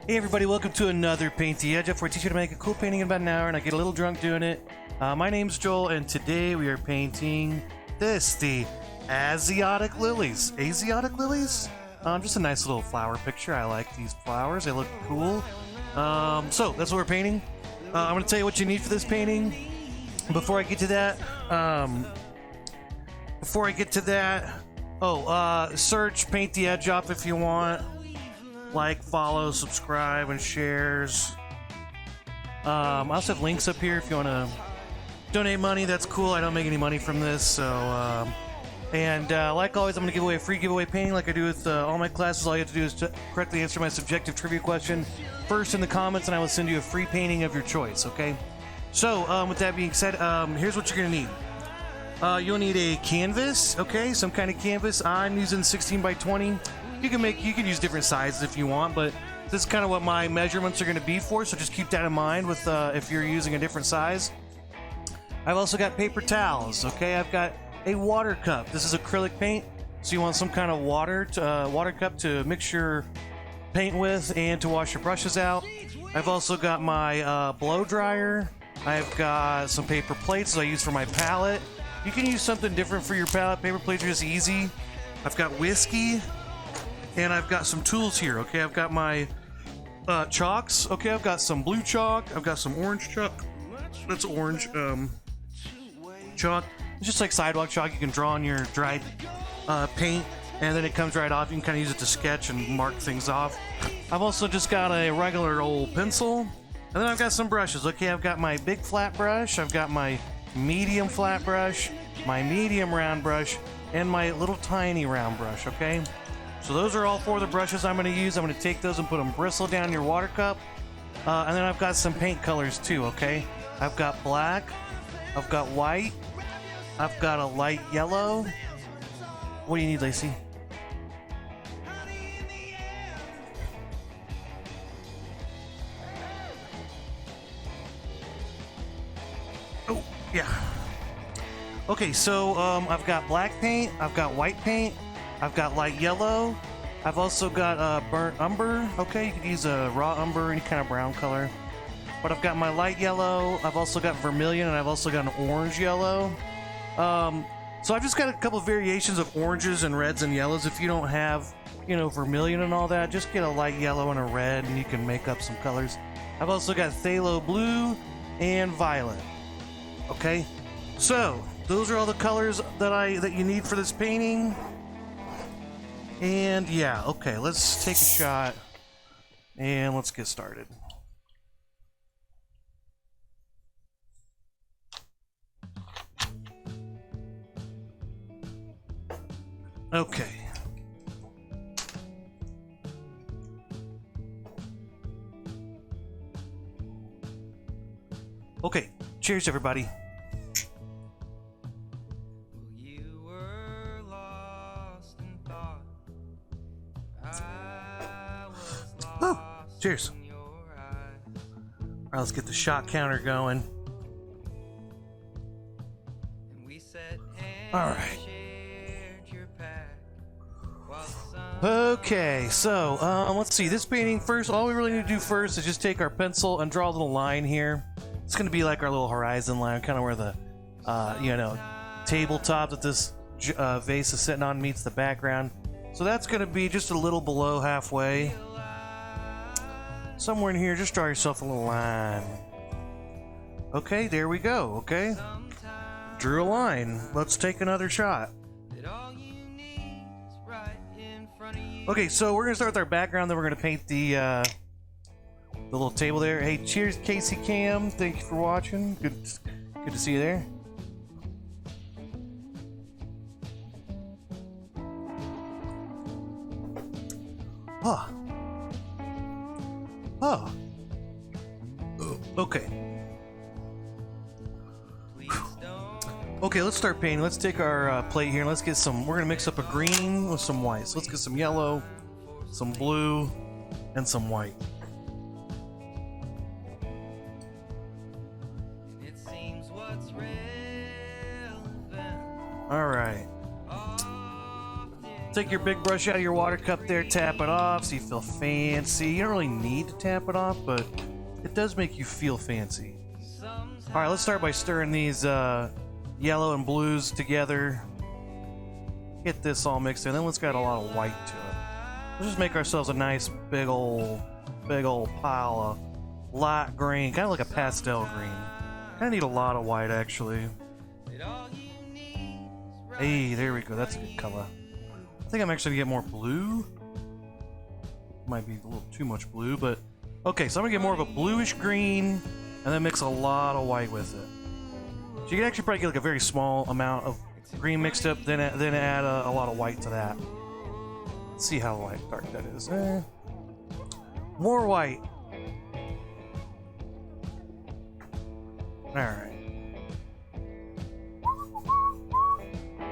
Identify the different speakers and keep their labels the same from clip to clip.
Speaker 1: Hey everybody, welcome to another Paint the Edge Up, where I teach you to make a cool painting in about an hour and I get a little drunk doing it. My name's Joel and today we are painting the Asiatic Lilies. Asiatic Lilies? Just a nice little flower picture. I like these flowers, they look cool. So that's what we're painting. I'm going to tell you what you need for this painting. Before I get to that, search Paint the Edge Up if you want. Like, follow, subscribe, and shares. I also have links up here if you want to donate money. That's cool. I don't make any money from this, so like always, I'm going to give away a free giveaway painting like I do with all my classes. All you have to do is to correctly answer my subjective trivia question first in the comments, and I will send you a free painting of your choice, okay? So, with that being said, here's what you're going to need. You'll need a canvas, okay? Some kind of canvas. I'm using 16 by 20. You can use different sizes if you want, but this is kind of what my measurements are going to be for, so just keep that in mind with if you're using a different size. I've also got paper towels, okay? I've got a water cup. This is acrylic paint, so you want some kind of water cup to mix your paint with and to wash your brushes out. I've also got my blow dryer. I've got some paper plates that I use for my palette. You can use something different for your palette. Paper plates are just easy. I've got whiskey. And I've got some tools here, okay? I've got my chalks, okay? I've got some blue chalk. I've got some orange chalk. That's orange chalk. It's just like sidewalk chalk. You can draw on your dried paint, and then it comes right off. You can kind of use it to sketch and mark things off. I've also just got a regular old pencil. And then I've got some brushes, okay? I've got my big flat brush. I've got my medium flat brush, my medium round brush, and my little tiny round brush, okay? So those are all four of the brushes I'm going to use. I'm going to take those and put them bristle down your water cup. And then I've got some paint colors too, okay? I've got black. I've got white. I've got a light yellow. What do you need, Lacey? Oh, yeah. Okay, so I've got black paint. I've got white paint. I've got light yellow. I've also got burnt umber. Okay, you could use a raw umber, any kind of brown color. But I've got my light yellow. I've also got vermilion, and I've also got an orange yellow. So I've just got a couple of variations of oranges and reds and yellows. If you don't have, vermilion and all that, just get a light yellow and a red, and you can make up some colors. I've also got phthalo blue and violet. Okay, so those are all the colors that you need for this painting. And yeah, okay, let's take a shot and let's get started. Okay. Okay, cheers everybody. Oh, cheers. Alright, let's get the shot counter going. Alright. Okay, so, let's see. This painting first, all we really need to do first is just take our pencil and draw a little line here. It's going to be like our little horizon line, kind of where the, tabletop that this vase is sitting on meets the background. So that's going to be just a little below halfway. Somewhere in here, just draw yourself a little line. Okay, there we go, okay? Drew a line. Let's take another shot. Okay, so we're going to start with our background, then we're going to paint the little table there. Hey, cheers, Casey Cam. Thank you for watching. Good to see you there. Oh. Oh. Okay. Okay, let's start painting. Let's take our plate here and let's get some. We're gonna mix up a green with some white. So let's get some yellow, some blue, and some white. All right. Take your big brush out of your water cup there, tap it off so you feel fancy. You don't really need to tap it off, but it does make you feel fancy. Alright, let's start by stirring these yellow and blues together. Get this all mixed in, then let's add a lot of white to it. Let's just make ourselves a nice big old pile of light green, kind of like a pastel green. I need a lot of white actually. Hey, there we go, that's a good color. I think I'm actually gonna get more blue. Might be a little too much blue, but okay, so I'm gonna get more of a bluish green and then mix a lot of white with it. So you can actually probably get like a very small amount of green mixed up, then add a lot of white to that. Let's see how dark that is. More white. Alright.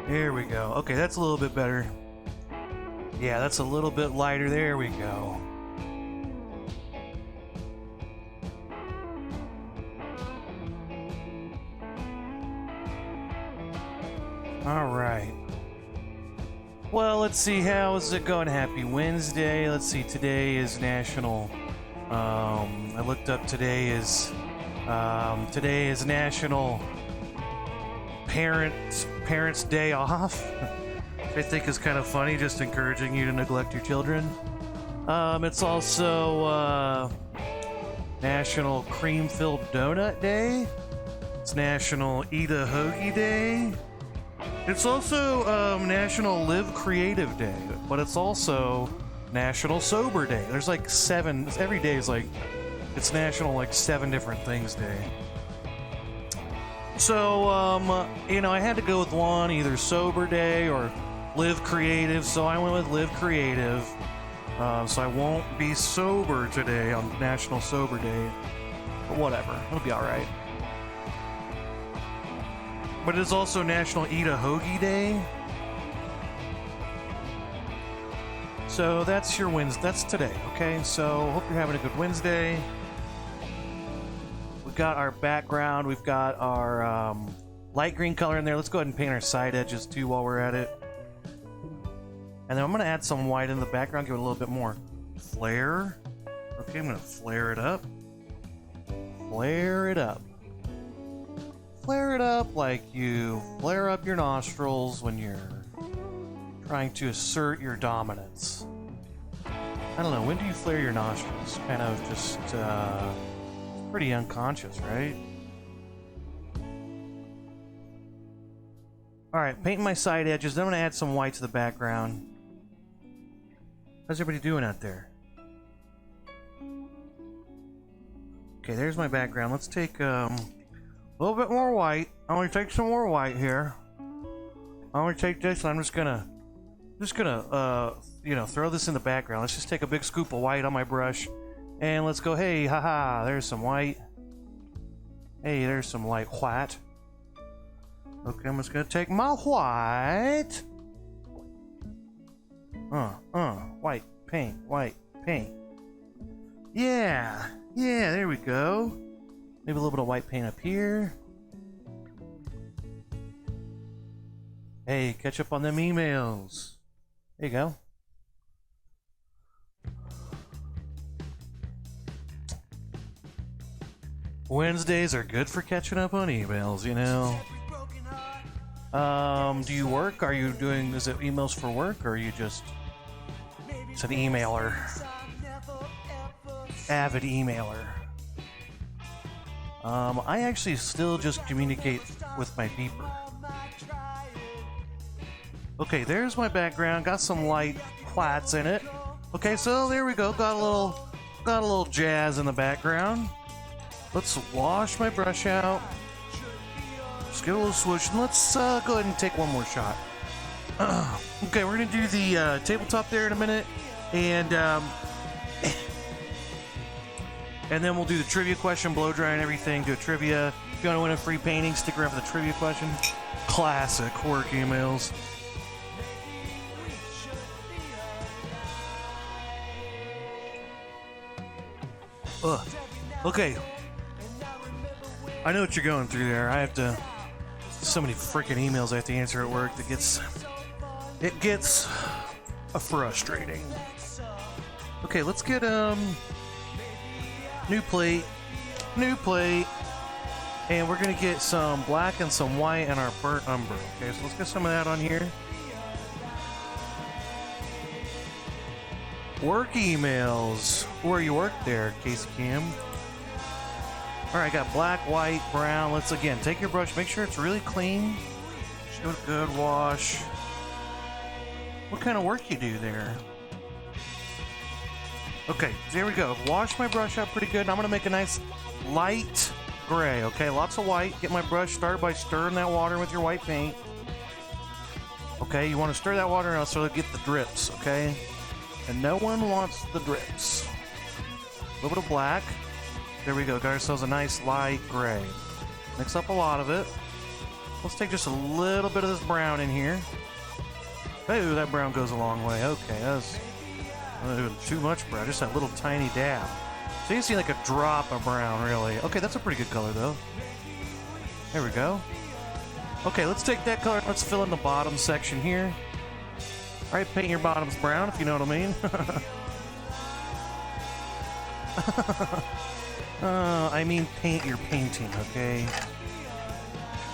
Speaker 1: There we go. Okay, that's a little bit better. Yeah, that's a little bit lighter. There we go. Alright. Well, let's see, how is it going? Happy Wednesday. Let's see, today is National... I looked up today is National Parents' Day Off. I think is kind of funny, just encouraging you to neglect your children. It's also National Cream-Filled Donut Day. It's National Eat a Hoagie Day. It's also National Live Creative Day, but it's also National Sober Day. There's like 7, every day is like, it's National like 7 different things day. So, you know, I had to go with one, either Sober Day or Live Creative, so I went with Live Creative. So I won't be sober today on National Sober Day, but whatever, it'll be alright. But it's also National Eat a Hoagie Day. So that's your Wednesday. That's today, okay? So hope you're having a good Wednesday. We've got our background. We've got our light green color in there. Let's go ahead and paint our side edges too while we're at it. And then I'm going to add some white in the background, give it a little bit more flare. Okay, I'm going to flare it up. Flare it up. Flare it up like you flare up your nostrils when you're trying to assert your dominance. I don't know, when do you flare your nostrils? Kind of just, pretty unconscious, right? Alright, painting my side edges, then I'm going to add some white to the background. How's everybody doing out there? Okay, there's my background. Let's take, a little bit more white. I'm going to take some more white here. I'm going to take this and I'm just gonna, you know, throw this in the background. Let's just take a big scoop of white on my brush and let's go, hey, haha, there's some white. Hey, there's some light white. Okay, I'm just gonna take my white. White paint, white paint. Yeah, there we go. Maybe a little bit of white paint up here. Hey, catch up on them emails. There you go. Wednesdays are good for catching up on emails, you know. Do you work? Are you doing, is it emails for work, or are you just an emailer? Avid emailer. I actually still just communicate with my beeper. Okay, there's my background. Got some light whites in it. Okay, so there we go. Got a little jazz in the background. Let's wash my brush out. Just give it a little swoosh, and let's go ahead and take one more shot. Okay, we're gonna do the tabletop there in a minute, and then we'll do the trivia question, blow dry and everything. Do a trivia. If you want to win a free painting, stick around for the trivia question. Classic work emails. Ugh. Okay. I know what you're going through there. I have to... So many freaking emails I have to answer at work that gets... It gets frustrating. Okay, let's get new plate, and we're gonna get some black and some white and our burnt umber. Okay, so let's get some of that on here. Work emails. Where you work there, Casey Cam? All right, got black, white, brown. Let's again take your brush, make sure it's really clean. Give it a good wash. What kind of work you do there? Okay, there we go. Wash my brush out pretty good. I'm gonna make a nice light gray. Okay, lots of white. Get my brush started by stirring that water with your white paint. Okay, you want to stir that water out so it'll get the drips. Okay, and no one wants the drips. A little bit of black. There we go. Got ourselves a nice light gray. Mix up a lot of it. Let's take just a little bit of this brown in here. Ooh, that brown goes a long way. Okay, that's too much brown. Just that little tiny dab. So you see like a drop of brown, really. Okay, that's a pretty good color, though. There we go. Okay, let's take that color. Let's fill in the bottom section here. All right, paint your bottoms brown, if you know what I mean. I mean paint your painting, okay?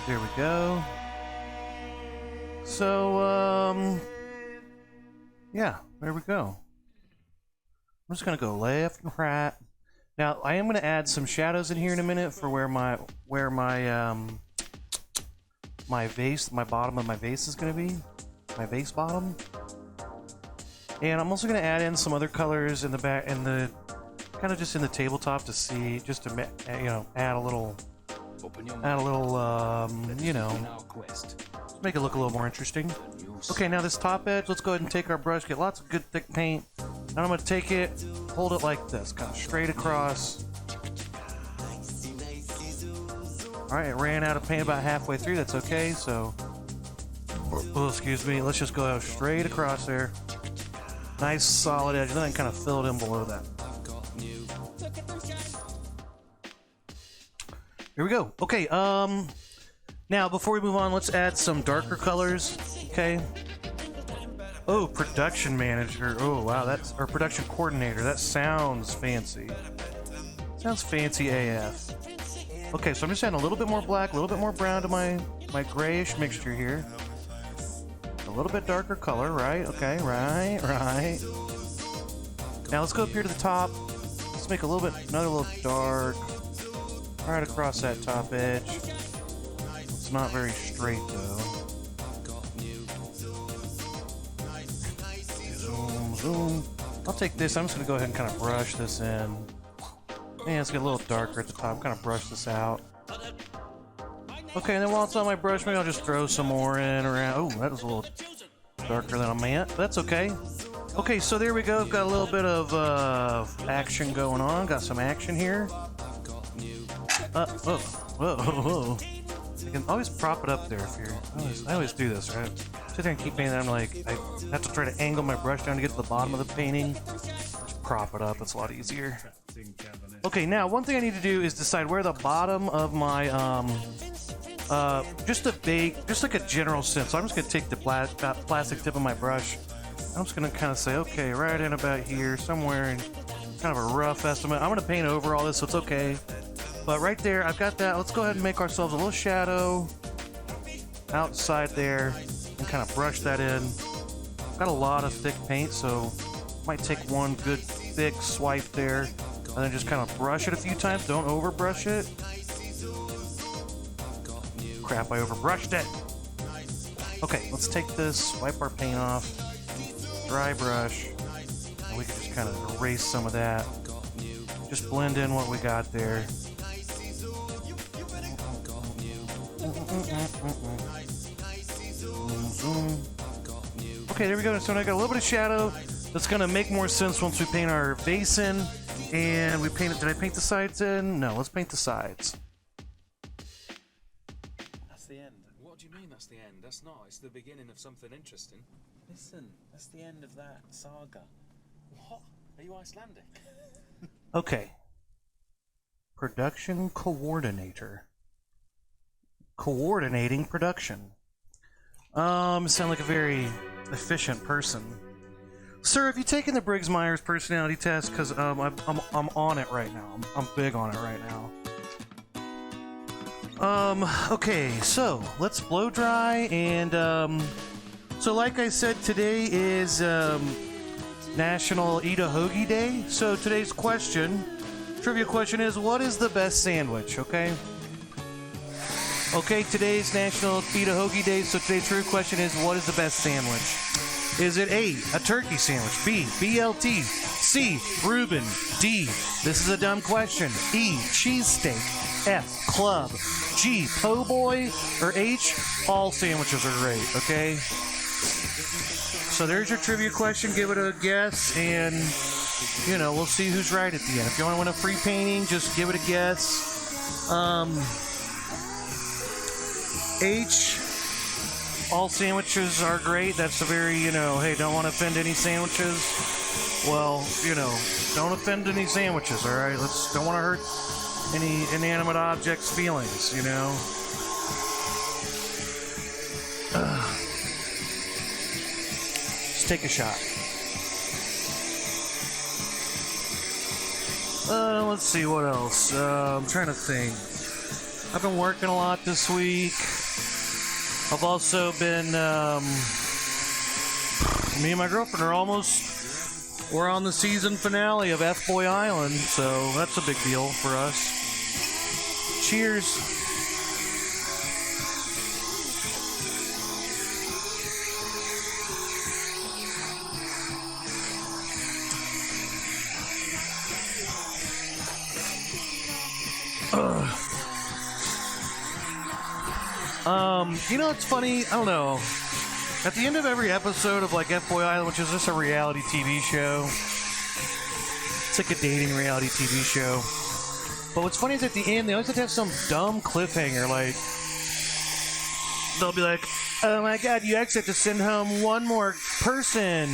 Speaker 1: There we go. So, yeah, there we go. I'm just gonna go left and right. Now, I am gonna add some shadows in here in a minute for where my vase, my bottom of my vase is gonna be, my vase bottom. And I'm also gonna add in some other colors in the back, in the kind of just in the tabletop to see, just to you know, add a little, you know, make it look a little more interesting. Okay, now this top edge, let's go ahead and take our brush, get lots of good thick paint, and I'm gonna take it, hold it like this, kind of straight across. All right, it ran out of paint about halfway through. That's okay. So, oh, excuse me. Let's just go straight across there. Nice solid edge, and then kind of fill it in below that. Here we go. Okay. Now before we move on, let's add some darker colors. Okay. Oh, production manager. Oh, wow. That's our production coordinator. That sounds fancy. Sounds fancy AF. Okay, so I'm just adding a little bit more black, a little bit more brown to my grayish mixture here. A little bit darker color, right? Okay, right. Now let's go up here to the top. Let's make a little bit, another little dark, right across that top edge. It's not very straight though. Zoom, zoom. I'll take this. I'm just gonna go ahead and kind of brush this in. Yeah, let's get a little darker at the top. Kind of brush this out. Okay, and then while it's on my brush, maybe I'll just throw some more in around. Oh, that was a little darker than I meant. That's okay. Okay, so there we go. Got a little bit of action going on. Got some action here. Whoa. You can always prop it up there if you're. I always do this, right? Sit there and keep painting. I'm like, I have to try to angle my brush down to get to the bottom of the painting. Just prop it up. It's a lot easier. Okay, now one thing I need to do is decide where the bottom of my just like a general sense. So I'm just gonna take the plastic tip of my brush. I'm just gonna kind of say, okay, right in about here, somewhere, in kind of a rough estimate. I'm gonna paint over all this, so it's okay. But right there, I've got that. Let's go ahead and make ourselves a little shadow outside there, and kind of brush that in. I've got a lot of thick paint, so might take one good thick swipe there. And then just kind of brush it a few times. Don't overbrush it. Crap, I overbrushed it. Okay, let's take this, wipe our paint off, dry brush, and we can just kind of erase some of that. Just blend in what we got there. Okay, there we go. So I got a little bit of shadow. That's gonna make more sense once we paint our vase in. And we painted. Did I paint the sides in? No, let's paint the sides.
Speaker 2: That's the end. What do you mean that's the end? That's not. It's the beginning of something interesting. Listen, that's the end of that saga. What? Are you Icelandic?
Speaker 1: Okay. Production coordinator. Coordinating production. Sound like a very efficient person. Sir, have you taken the Briggs-Myers personality test? Because I'm on it right now. I'm big on it right now. Okay, so let's blow dry, and so like I said, today is National Eat a Hoagie Day. So today's trivia question is, what is the best sandwich? Okay. Okay, today's National Eat a Hoagie Day. So today's trivia question is, what is the best sandwich? Is it A, a turkey sandwich, B, BLT, C, Reuben, D, this is a dumb question, E, cheesesteak, F, club, G, po' boy, or H, all sandwiches are great, okay? So there's your trivia question. Give it a guess, and, you know, we'll see who's right at the end. If you want to win a free painting, just give it a guess. H, all sandwiches are great. That's a very, you know, hey, don't want to offend any sandwiches. Well, you know, don't offend any sandwiches, all right? Don't want to hurt any inanimate objects' feelings, you know? Just take a shot. Let's see, what else? I'm trying to think. I've been working a lot this week. I've also been, me and my girlfriend we're on the season finale of F-Boy Island, so that's a big deal for us. Cheers. You know, it's funny, I don't know. At the end of every episode of like F-Boy Island, which is just a reality TV show, it's like a dating reality TV show. But what's funny is at the end, they always have to have some dumb cliffhanger. Like, they'll be like, oh my god, you actually have to send home one more person.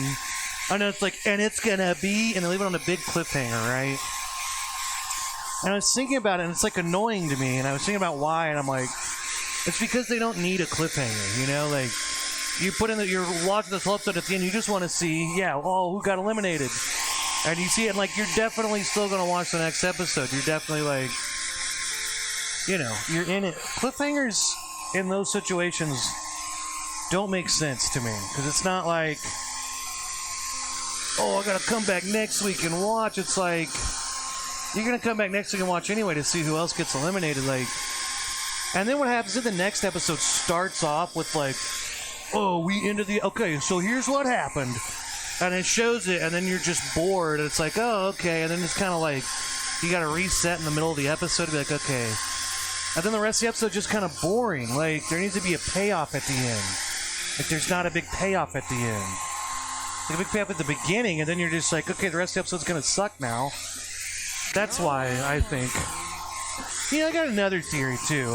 Speaker 1: I know, it's like, and it's gonna be, and they leave it on a big cliffhanger, right? And I was thinking about it, and it's like annoying to me, and I was thinking about why, and I'm like, it's because they don't need a cliffhanger, you know? Like, you put in that you're watching this whole episode at the end, you just want to see, yeah, oh, who got eliminated? And you see it, and like, you're definitely still going to watch the next episode. You're definitely like, you know, you're in it. Cliffhangers in those situations don't make sense to me, because it's not like, oh, I got to come back next week and watch. It's like, you're going to come back next week and watch anyway to see who else gets eliminated, like. And then what happens is the next episode starts off with like, oh, okay, so here's what happened. And it shows it, and then you're just bored. It's like, oh, okay. And then it's kind of like, you got to reset in the middle of the episode to be like, okay. And then the rest of the episode is just kind of boring. Like, there needs to be a payoff at the end. Like, there's not a big payoff at the end. Like a big payoff at the beginning, and then you're just like, okay, the rest of the episode's going to suck now. That's why I think. Yeah, I got another theory, too.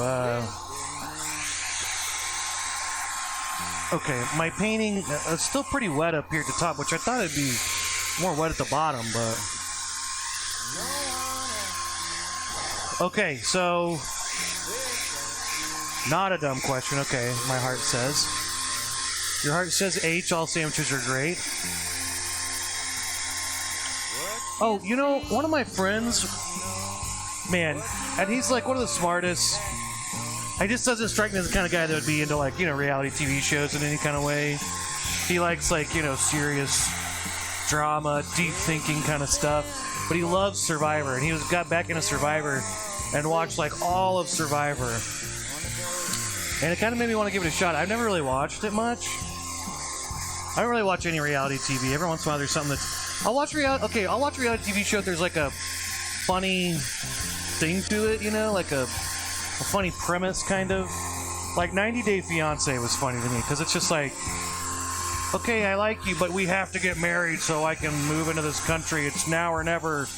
Speaker 1: Okay, my painting is still pretty wet up here at the top, which I thought it'd be more wet at the bottom, but... Okay, so... Not a dumb question, okay, my heart says. Your heart says H, all sandwiches are great. Oh, you know, one of my friends... Man, and he's like one of the smartest. He just doesn't strike me as the kind of guy that would be into like, you know, reality TV shows in any kind of way. He likes like, you know, serious drama, deep thinking kind of stuff. But he loves Survivor, and he got back into Survivor and watched like all of Survivor. And it kind of made me want to give it a shot. I've never really watched it much. I don't really watch any reality TV. Every once in a while there's something that's... I'll watch reality TV show if there's like a funny thing to it, you know, like a funny premise, kind of. Like 90 Day Fiance was funny to me, because it's just like, okay, I like you, but we have to get married so I can move into this country. It's now or never.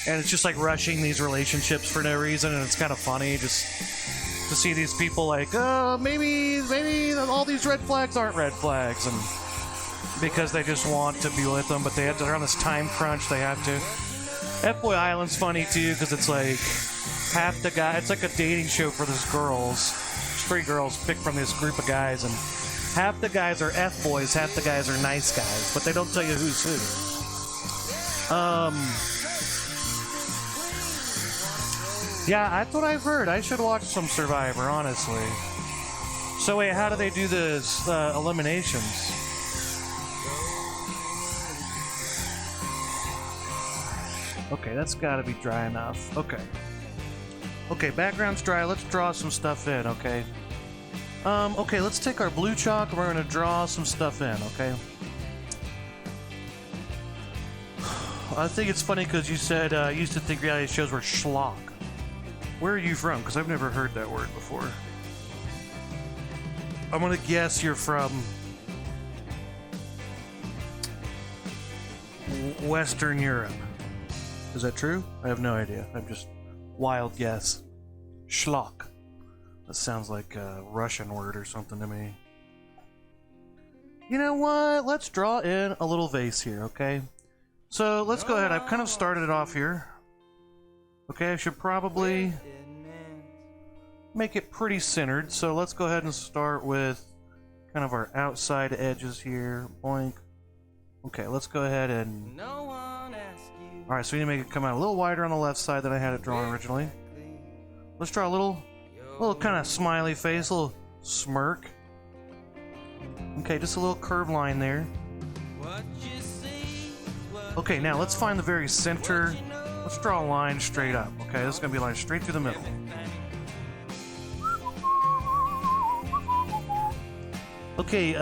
Speaker 1: And it's just like rushing these relationships for no reason, and it's kind of funny just to see these people like, maybe all these red flags aren't red flags, and because they just want to be with them, but they're on this time crunch, they have to. F-Boy Island's funny too, because it's like half the guy. It's like a dating show for these girls. There's 3 girls picked from this group of guys, and Half the guys are F-boys, half the guys are nice guys, but they don't tell you who's who. Yeah, that's what I've heard. I should watch some Survivor, honestly. So wait, how do they do this eliminations? Okay, that's got to be dry enough. Okay. Okay, background's dry. Let's draw some stuff in, okay? Okay, let's take our blue chalk and we're going to draw some stuff in, okay? I think it's funny because you said you used to think reality shows were schlock. Where are you from? Because I've never heard that word before. I'm going to guess you're from Western Europe. Is that true? I have no idea. I'm just wild guess. Schlock. That sounds like a Russian word or something to me. You know what? Let's draw in a little vase here, okay? So let's go ahead. I've kind of started it off here. Okay, I should probably make it pretty centered. So let's go ahead and start with kind of our outside edges here. Boink. Okay, let's go ahead and... Alright, so we need to make it come out a little wider on the left side than I had it drawn originally. Let's draw a little kind of smiley face, a little smirk. Okay, just a little curved line there. Okay, now let's find the very center. Let's draw a line straight up. Okay, this is going to be a line straight through the middle. Okay,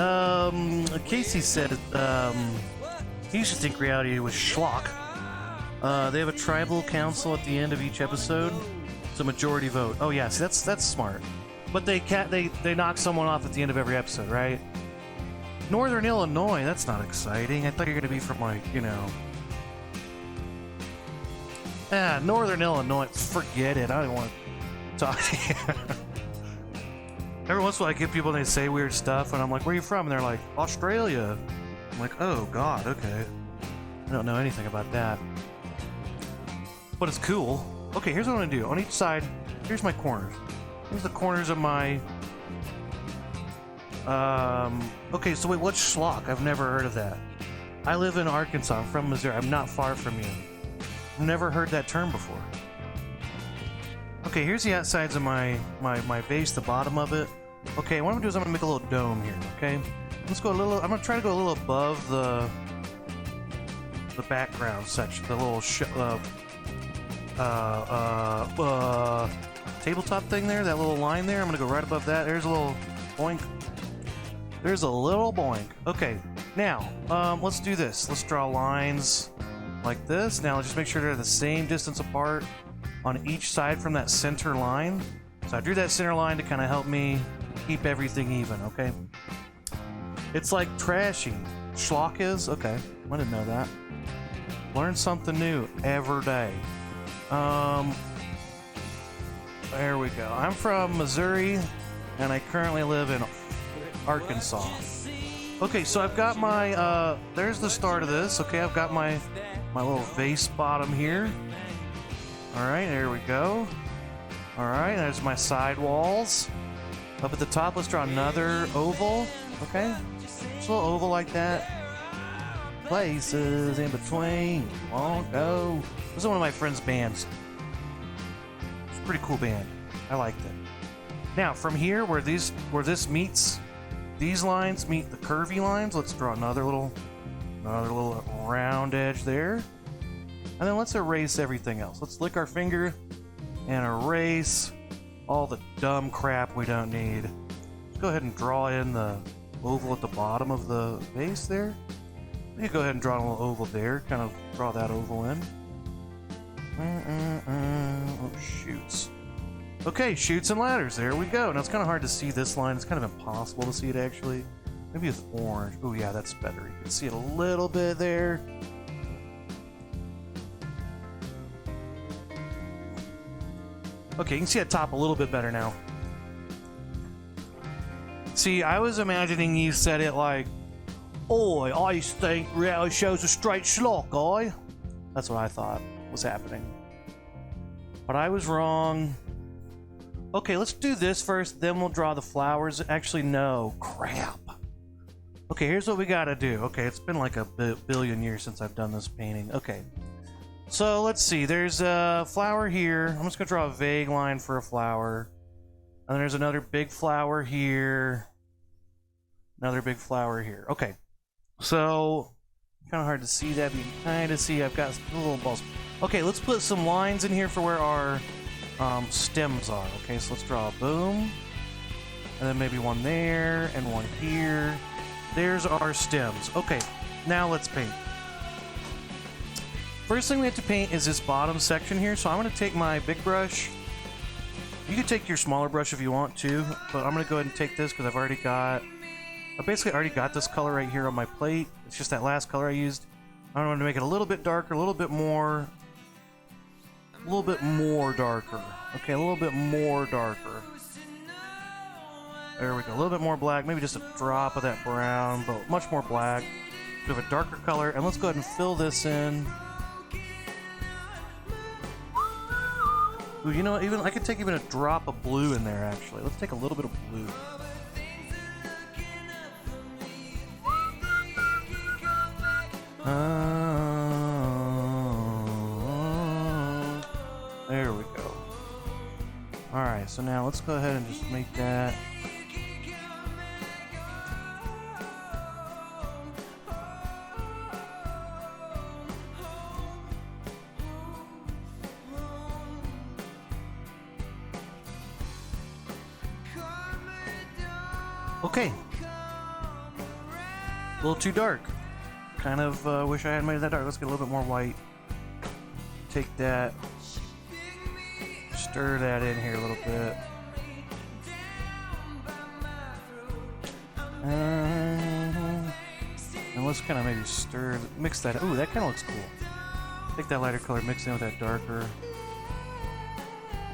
Speaker 1: Casey said he used to think reality was schlock. They have a tribal council at the end of each episode. It's a majority vote. Oh yeah, see, that's smart. But they knock someone off at the end of every episode, right? Northern Illinois, that's not exciting. I thought you were gonna be from like, you know. Northern Illinois, forget it. I don't want to talk to you. Every once in a while I get people and they say weird stuff and I'm like, where are you from? And they're like, Australia. I'm like, oh god, okay. I don't know anything about that. But it's cool. Okay, here's what I'm gonna do. On each side, here's my corners. Here's the corners of my... Okay, so wait, what's schlock? I've never heard of that. I live in Arkansas. I'm from Missouri. I'm not far from you. I've never heard that term before. Okay, here's the outsides of my vase, the bottom of it. Okay, what I'm gonna do is I'm gonna make a little dome here, okay? Let's go a little... I'm gonna try to go a little above the background section, the little tabletop thing there, that little line there. I'm gonna go right above that. There's a little boink. There's a little boink. Okay, now let's do this. Let's draw lines like this. Now let's just make sure they're the same distance apart on each side from that center line. So I drew that center line to kind of help me keep everything even. Okay, it's like trashy. Schlock is? Okay, I didn't know that. Learn something new every day. There we go. I'm from Missouri, and I currently live in Arkansas. Okay, so I've got my, there's the start of this. Okay, I've got my little vase bottom here. Alright, there we go. Alright, there's my side walls. Up at the top, let's draw another oval. Okay, just a little oval like that. Places in between won't go. This is one of my friend's bands. It's a pretty cool band. I liked it. Now from here, where this meets, these lines meet the curvy lines. Let's draw another little round edge there, and then let's erase everything else. Let's lick our finger and erase all the dumb crap we don't need. Let's go ahead and draw in the oval at the bottom of the vase there. You go ahead and draw a little oval there. Kind of draw that oval in. Oh, shoots. Okay, shoots and ladders. There we go. Now it's kind of hard to see this line. It's kind of impossible to see it actually. Maybe it's orange. Oh yeah, that's better. You can see it a little bit there. Okay, you can see that top a little bit better now. See, I was imagining you said it like, "Oi, I think reality shows are straight schlock, oi." That's what I thought was happening. But I was wrong. Okay, let's do this first, then we'll draw the flowers. Actually, no. Crap. Okay, here's what we gotta do. Okay, it's been like a billion years since I've done this painting. Okay, so let's see. There's a flower here. I'm just gonna draw a vague line for a flower. And then there's another big flower here. Another big flower here. Okay, so kind of hard to see that, but you can kind of see I've got little balls. Okay, let's put some lines in here for where our stems are. Okay, so let's draw a boom. And then maybe one there and one here. There's our stems. Okay, now let's paint. First thing we have to paint is this bottom section here. So I'm going to take my big brush. You can take your smaller brush if you want to, but I'm going to go ahead and take this because I basically already got this color right here on my plate. It's just that last color I used. I want to make it a little bit darker, a little bit more darker. Okay, a little bit more darker. There we go, a little bit more black, maybe just a drop of that brown, but much more black. We have a darker color, and let's go ahead and fill this in. Ooh, you know, I could take even a drop of blue in there, actually. Let's take a little bit of blue. There we go. Alright, so now let's go ahead and just make that. Okay. A little too dark. Kind of wish I had made it that dark. Let's get a little bit more white. Take that. Stir that in here a little bit. And let's kind of maybe mix that. Ooh, that kind of looks cool. Take that lighter color, mix it in with that darker.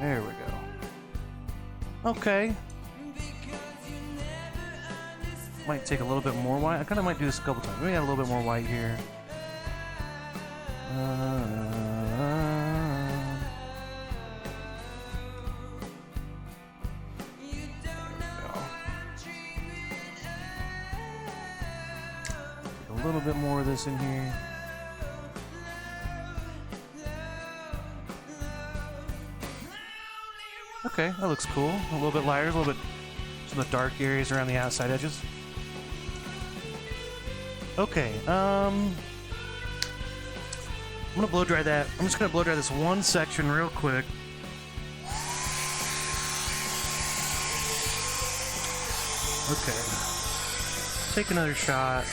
Speaker 1: There we go. Okay. Might take a little bit more white. I kind of might do this a couple times. Maybe add a little bit more white here. A little bit more of this in here. Okay, that looks cool. A little bit lighter, a little bit some of the dark areas around the outside edges. Okay, I'm gonna blow dry that. I'm just gonna blow dry this one section real quick. Okay. Take another shot.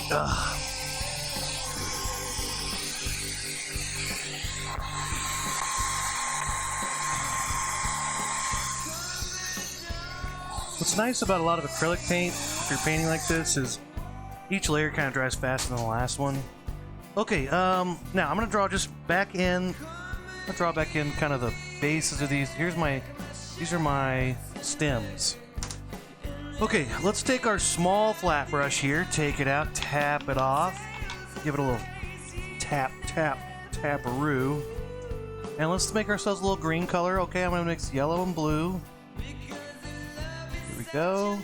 Speaker 1: Ugh. What's nice about a lot of acrylic paint, if you're painting like this, is each layer kind of dries faster than the last one. Okay, now I'm gonna draw just back in. I'll draw back in kind of the bases of these. These are my stems. Okay, let's take our small flat brush here, take it out, tap it off, give it a little tap, tap, tap-a-roo. And let's make ourselves a little green color. Okay, I'm gonna mix yellow and blue. Here we go.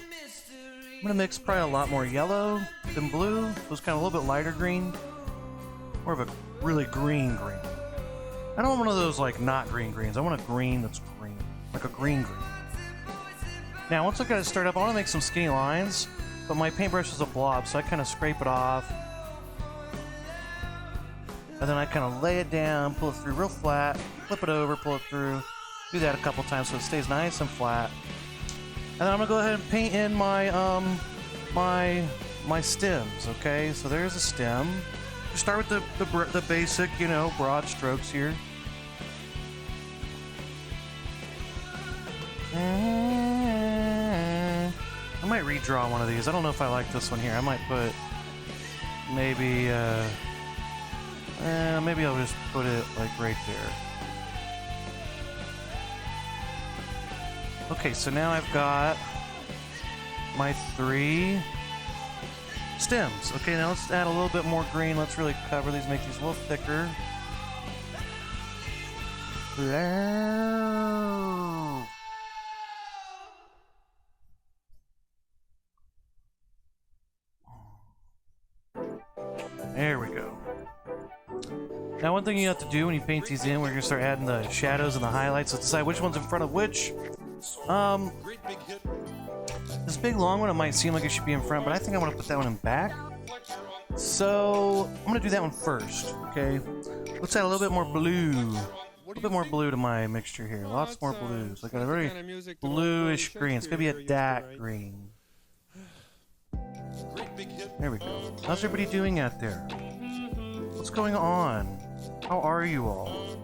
Speaker 1: I'm gonna mix probably a lot more yellow than blue. So it's kind of a little bit lighter green. More of a really green green. I don't want one of those like not green greens. I want a green that's green. Like a green green. Now, once I got it stirred up, I want to make some skinny lines, but my paintbrush is a blob, so I kind of scrape it off. And then I kind of lay it down, pull it through real flat, flip it over, pull it through. Do that a couple times so it stays nice and flat. And then I'm going to go ahead and paint in my, my stems, okay? So there's a stem. Just start with the basic, you know, broad strokes here. I might redraw one of these. I don't know if I like this one here. I might put maybe maybe I'll just put it like right there. Okay, so now I've got my 3 stems. Okay, now let's add a little bit more green. Let's really cover these, make these a little thicker. There we go. Now, one thing you have to do when you paint these in, we're going to start adding the shadows and the highlights. Let's decide which one's in front of which. This big long one, it might seem like it should be in front, but I think I want to put that one in back. So, I'm going to do that one first, okay? Let's add a little bit more blue. A little bit more blue to my mixture here. Lots more blues. Like a very bluish green. It's going to be a dark green. There we go. How's everybody doing out there? What's going on? How are you all?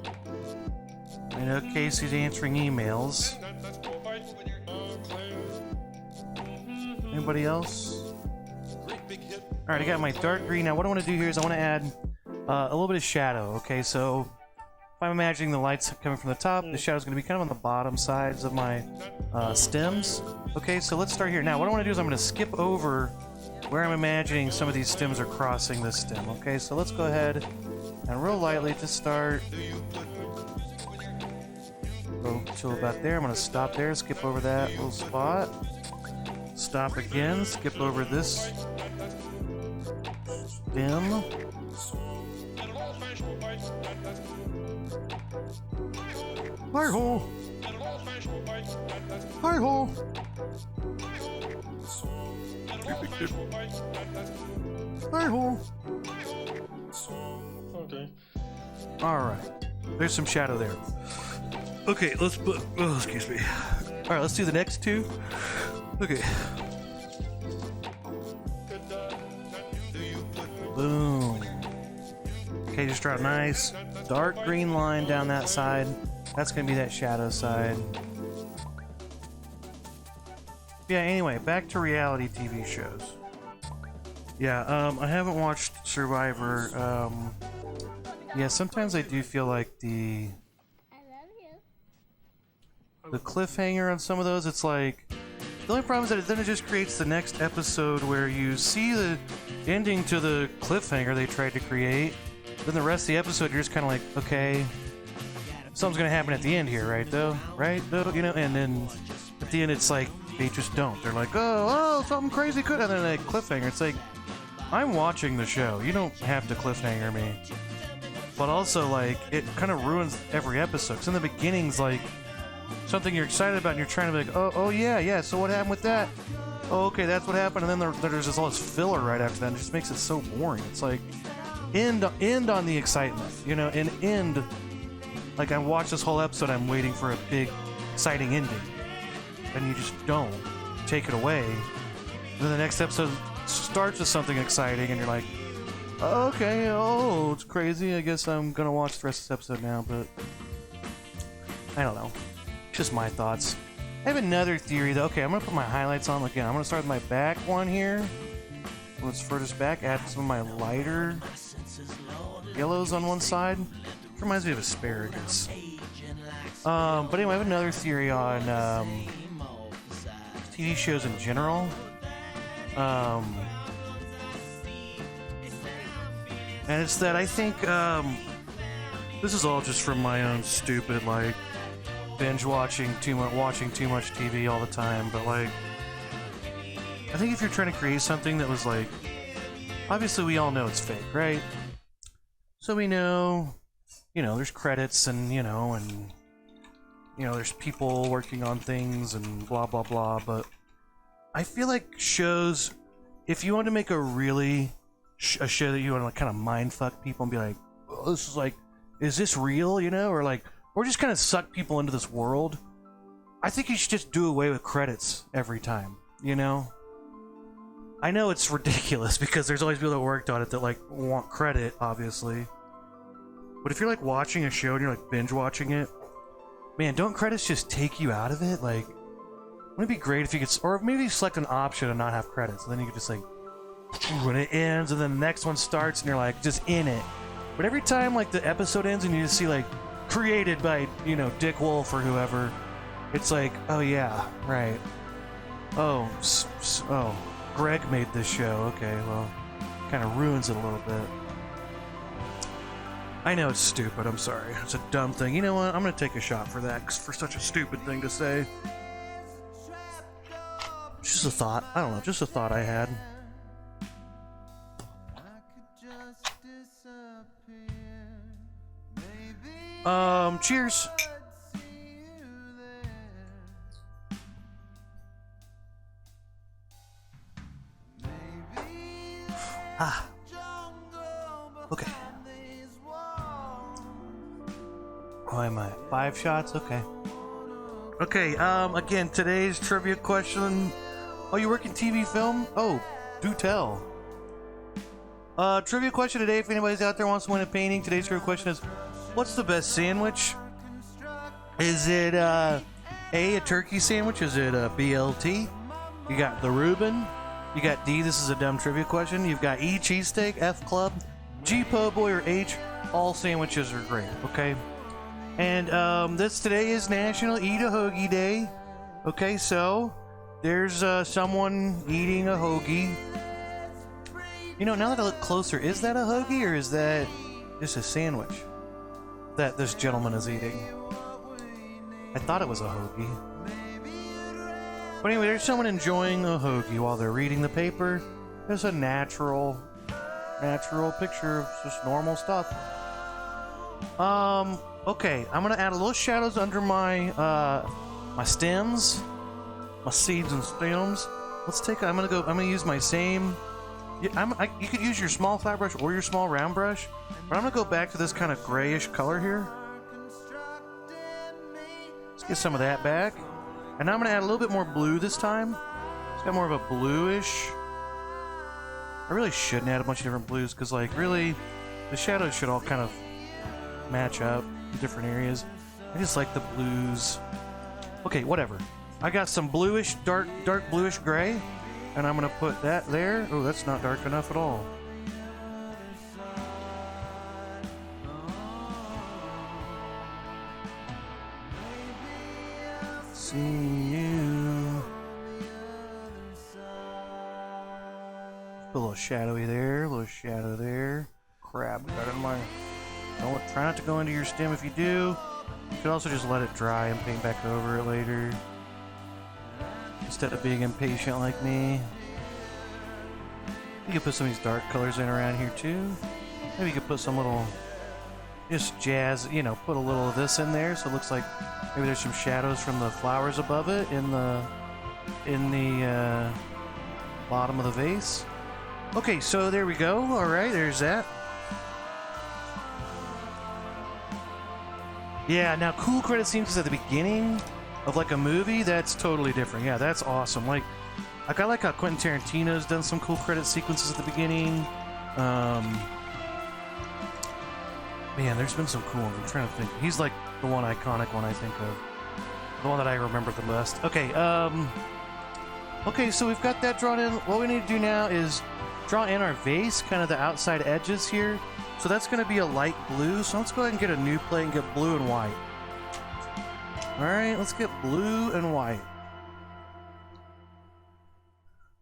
Speaker 1: I know Casey's answering emails. Anybody else? Alright, I got my dark green. Now what I want to do here is I want to add a little bit of shadow. Okay, so if I'm imagining the lights coming from the top, the shadow's going to be kind of on the bottom sides of my stems. Okay, so let's start here. Now what I want to do is I'm going to skip over where I'm imagining some of these stems are crossing this stem. Okay, so let's go ahead and real lightly just start. Go to about there. I'm going to stop there, skip over that little spot. Stop again, skip over this stem. Hi-ho! Hi-ho! Hi-ho!
Speaker 3: Okay.
Speaker 1: Alright. There's some shadow there. Okay, let's put... Oh, excuse me. Alright, let's do the next two. Okay. Boom. Okay, just draw a nice dark green line down that side. That's gonna be that shadow side. Yeah, anyway, back to reality TV shows. Yeah, I haven't watched Survivor. Yeah, sometimes I do feel like the cliffhanger on some of those, it's like... The only problem is that then it just creates the next episode where you see the ending to the cliffhanger they tried to create. Then the rest of the episode, you're just kind of like, okay, something's gonna happen at the end here, right? Though, right? Though, you know. And then at the end, it's like they just don't. They're like, oh, something crazy could. And then a cliffhanger. It's like, I'm watching the show. You don't have to cliffhanger me. But also, like, it kind of ruins every episode. Because in the beginning's like something you're excited about, and you're trying to be like, oh yeah, so what happened with that? Oh, okay, that's what happened, and then there's just all this filler right after that, and it just makes it so boring. It's like, end on the excitement, you know, and end, like, I watched this whole episode, I'm waiting for a big, exciting ending, and you just don't take it away. And then the next episode starts with something exciting, and you're like, okay, oh, it's crazy, I guess I'm gonna watch the rest of this episode now, but I don't know. Just my thoughts. I have another theory though. Okay, I'm gonna put my highlights on again. I'm gonna start with my back one here. Let's furthest back, add some of my lighter yellows on one side. It reminds me of asparagus. But anyway, I have another theory on TV shows in general. And it's that I think this is all just from my own stupid, like, binge watching too much TV all the time, but like, I think if you're trying to create something that was like, obviously we all know it's fake, right? So we know, you know, there's credits and you know, there's people working on things and blah blah blah, but I feel like shows, if you want to make a really a show that you want to like kind of mind fuck people and be like, oh, this is like, is this real, you know, or just kind of suck people into this world, I think you should just do away with credits every time, you know? I know it's ridiculous because there's always people that worked on it that, like, want credit, obviously. But if you're, like, watching a show and you're, like, binge watching it, man, don't credits just take you out of it? Like, wouldn't it be great if you could, or maybe select an option and not have credits, and then you could just, like, when it ends and then the next one starts and you're, like, just in it. But every time, like, the episode ends and you just see, like, created by, you know, Dick Wolf or whoever, it's like, oh yeah, right. Oh, Greg made this show. Okay, well, kind of ruins it a little bit. I know it's stupid, I'm sorry. It's a dumb thing. You know what? I'm gonna take a shot for that, for such a stupid thing to say. Just a thought. I don't know, just a thought I had. Cheers. Ah. Okay. Why am I? 5 shots? Okay. Okay, again, today's trivia question. Oh, you work in TV film? Oh, do tell. Trivia question today, if anybody's out there wants to win a painting, today's trivia question is, what's the best sandwich? Is it, A, a turkey sandwich? Is it a BLT? You got the Reuben. You got D, this is a dumb trivia question. You've got E, cheesesteak, F, club, G, po' boy, or H, all sandwiches are great, okay? And, today is National Eat a Hoagie Day. Okay, so, there's, someone eating a hoagie. You know, now that I look closer, is that a hoagie, or is that just a sandwich that this gentleman is eating? I thought it was a hoagie. But anyway, there's someone enjoying a hoagie while they're reading the paper. There's a natural picture of just normal stuff. Okay, I'm gonna add a little shadows under my my stems, my seeds and stems. Let's take. I'm gonna use my same. You could use your small flat brush or your small round brush, but I'm gonna go back to this kind of grayish color here. Let's get some of that back. And now I'm going to add a little bit more blue this time. It's got more of a bluish. I really shouldn't add a bunch of different blues because, like, really, the shadows should all kind of match up in different areas. I just like the blues. Okay, whatever. I got some bluish, dark bluish gray, and I'm going to put that there. Oh, that's not dark enough at all. See you. Put a little shadowy there, a little shadow there. Crap, got it in my. Try not to go into your stem if you do. You could also just let it dry and paint back over it later, instead of being impatient like me. You could put some of these dark colors in around here too. Maybe you could put some little, just jazz, you know, put a little of this in there so it looks like maybe there's some shadows from the flowers above it in the bottom of the vase. Okay, so there we go. All right, there's that. Yeah, now cool credit scenes is at the beginning of like a movie. That's totally different. Yeah, that's awesome. Like I like how Quentin Tarantino's done some cool credit sequences at the beginning. Man, there's been some cool ones. I'm trying to think. He's like the one iconic one I think of. The one that I remember the most. Okay, okay, so we've got that drawn in. What we need to do now is draw in our vase, kind of the outside edges here. So that's going to be a light blue. So let's go ahead and get a new plate and get blue and white. Alright, let's get blue and white.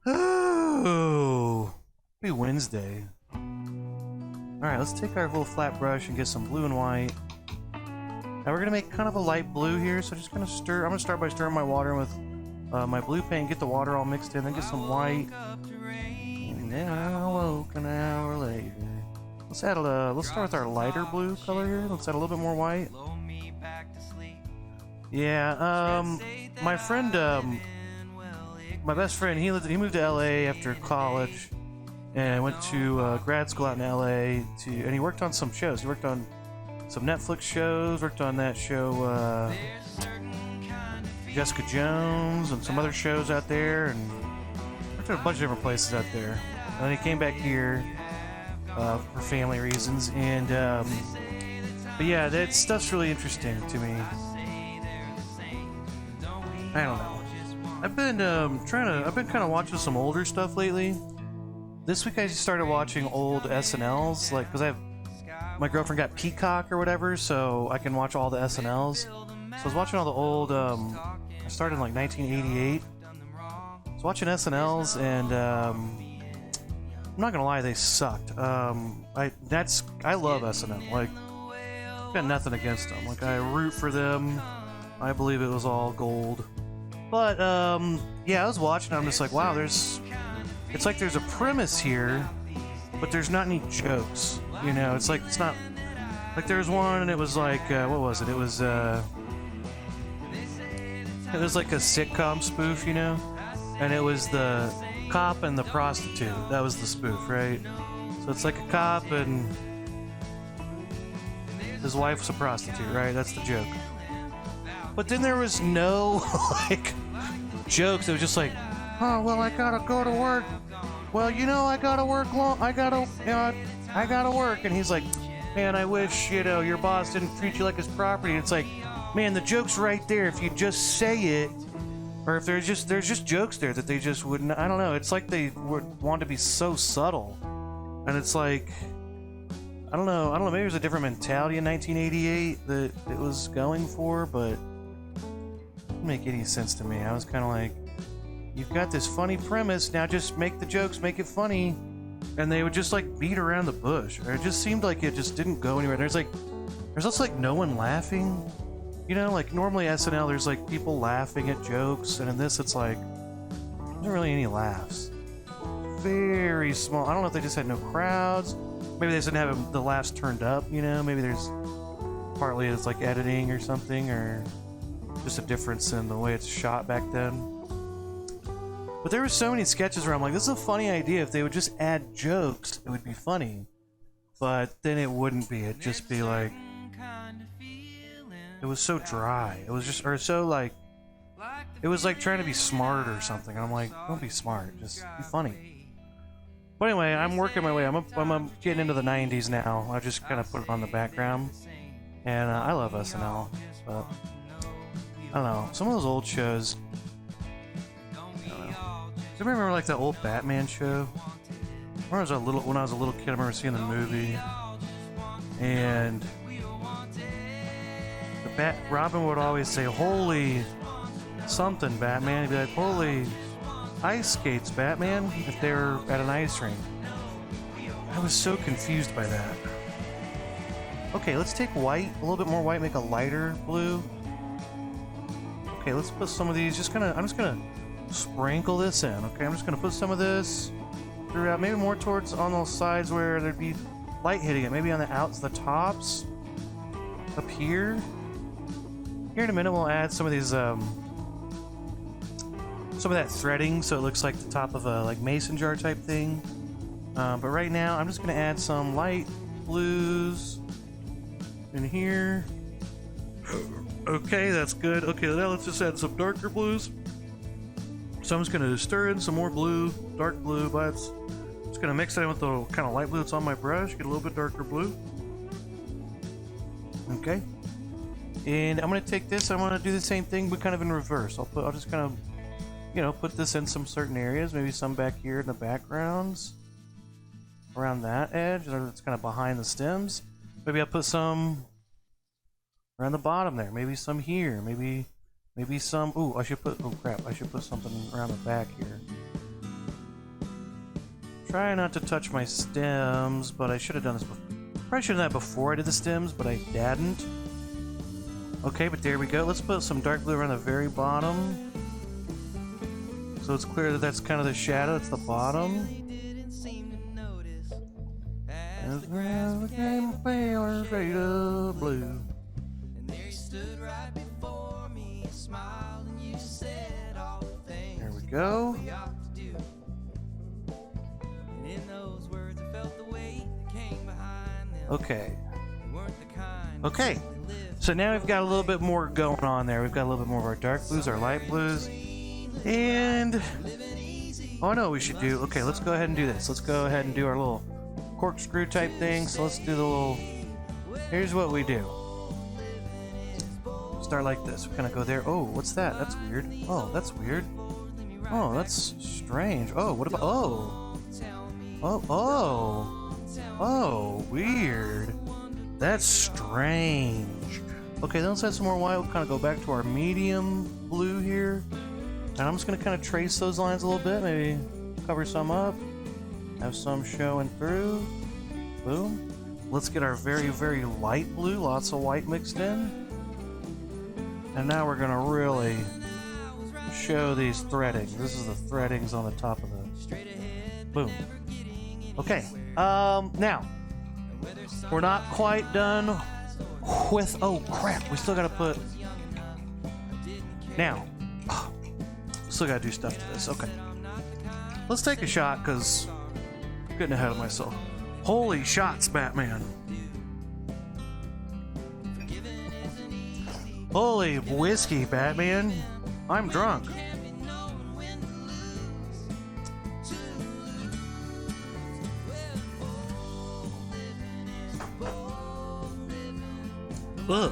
Speaker 1: Oh, it'll be Wednesday. Alright, let's take our little flat brush and get some blue and white. Now we're going to make kind of a light blue here, so just going to stir. I'm going to start by stirring my water with my blue paint, get the water all mixed in, then get some white. And then I woke an hour later. Let's add let's start with our lighter blue color here. Let's add a little bit more white. Yeah, my friend, my best friend, he moved to LA after college. And went to grad school out in LA and he worked on some shows. He worked on some Netflix shows, worked on that show, Jessica Jones, and some other shows out there, and worked at a bunch of different places out there. And then he came back here for family reasons, and but yeah, that stuff's really interesting to me. I don't know. I've been kind of watching some older stuff lately. This week I just started watching old SNLs, like, because my girlfriend got Peacock or whatever, so I can watch all the SNLs. So I was watching all the old, I started in like 1988. I was watching SNLs, and I'm not gonna lie, they sucked. I love SNL. Like, got nothing against them. Like, I root for them. I believe it was all gold. But yeah, I was watching. I'm just like, wow, it's like there's a premise here, but there's not any jokes. You know, it's not like there's one, and it was like, what was it? It was like a sitcom spoof, you know, and it was the cop and the prostitute. That was the spoof, right? So it's like a cop and his wife's a prostitute, right? That's the joke. But then there was no like jokes. It was just like, oh well, I gotta go to work. Well, you know, I gotta work long. I gotta work. And he's like, man, I wish, you know, your boss didn't treat you like his property. And it's like, man, the joke's right there. If you just say it, or if there's just jokes there that they just wouldn't. I don't know. It's like they would want to be so subtle, and it's like, I don't know. Maybe there's a different mentality in 1988 that it was going for, but it didn't make any sense to me. I was kind of like, you've got this funny premise, now just make the jokes, make it funny, and they would just like beat around the bush. Or it just seemed like it just didn't go anywhere. There's also like no one laughing. You know, like normally SNL, there's like people laughing at jokes, and in this, it's like there's not really any laughs. Very small. I don't know if they just had no crowds. Maybe they just didn't have the laughs turned up. You know, maybe there's partly it's like editing or something, or just a difference in the way it's shot back then. But there were so many sketches where I'm like, this is a funny idea. If they would just add jokes, it would be funny. But then it wouldn't be. It'd just be like, it was so dry. It was just, or so like, it was like trying to be smart or something. And I'm like, don't be smart, just be funny. But anyway, I'm working my way. I'm getting into the 90s now. I just kind of put it on the background. And I love SNL. But I don't know. Some of those old shows, I don't know. Do you remember like that old Batman show? When I was a little kid, I remember seeing the movie. And Robin would always say, holy something, Batman. He'd be like, holy ice skates, Batman, if they were at an ice rink. I was so confused by that. Okay, let's take white, a little bit more white, make a lighter blue. Okay, let's put some of these, I'm just gonna sprinkle this in, okay? I'm just gonna put some of this throughout, maybe more towards on those sides where there'd be light hitting it, maybe on the tops, up here. Here in a minute we'll add some of these, some of that threading so it looks like the top of a like mason jar type thing. But right now I'm just gonna add some light blues in here. Okay, that's good. Okay, now let's just add some darker blues. So I'm just gonna stir in some more blue, dark blue, but just gonna mix it in with the kind of light blue that's on my brush, get a little bit darker blue. Okay. And I'm gonna take this, I'm gonna do the same thing, but kind of in reverse. I'll just kind of, you know, put this in some certain areas, maybe some back here in the backgrounds, around that edge, or it's kind of behind the stems. Maybe I'll put some around the bottom there, maybe some here, maybe some, oh crap, I should put something around the back here. Try not to touch my stems, but I should have done this before. Probably should have done that before I did the stems, but I didn't. Okay, but there we go. Let's put some dark blue around the very bottom. So it's clear that that's kind of the shadow, it's the bottom. As the grass became a paler shade of blue. There we go. Okay. Okay. So now we've got a little bit more going on there. We've got a little bit more of our dark blues, our light blues. And oh, I know what we should do. Okay, let's go ahead and do this. Let's go ahead and do our little corkscrew type thing. So let's do the little, here's what we do. Start like this. We're gonna go there. Oh, what's that? That's weird. Oh, that's weird. Oh, that's strange. Oh, what about, oh, weird. That's strange. Okay, then let's add some more white. We'll kind of go back to our medium blue here. And I'm just going to kind of trace those lines a little bit, maybe cover some up. Have some showing through. Boom. Let's get our very, very light blue. Lots of white mixed in. And now we're gonna really show these threadings. This is the threadings on the top of the... Boom. Okay. Now, we're not quite done with... Oh, crap. We still gotta put... Now. Still gotta do stuff to this. Okay. Let's take a shot, because I'm getting ahead of myself. Holy shots, Batman. Holy whiskey, Batman. I'm drunk. Ugh.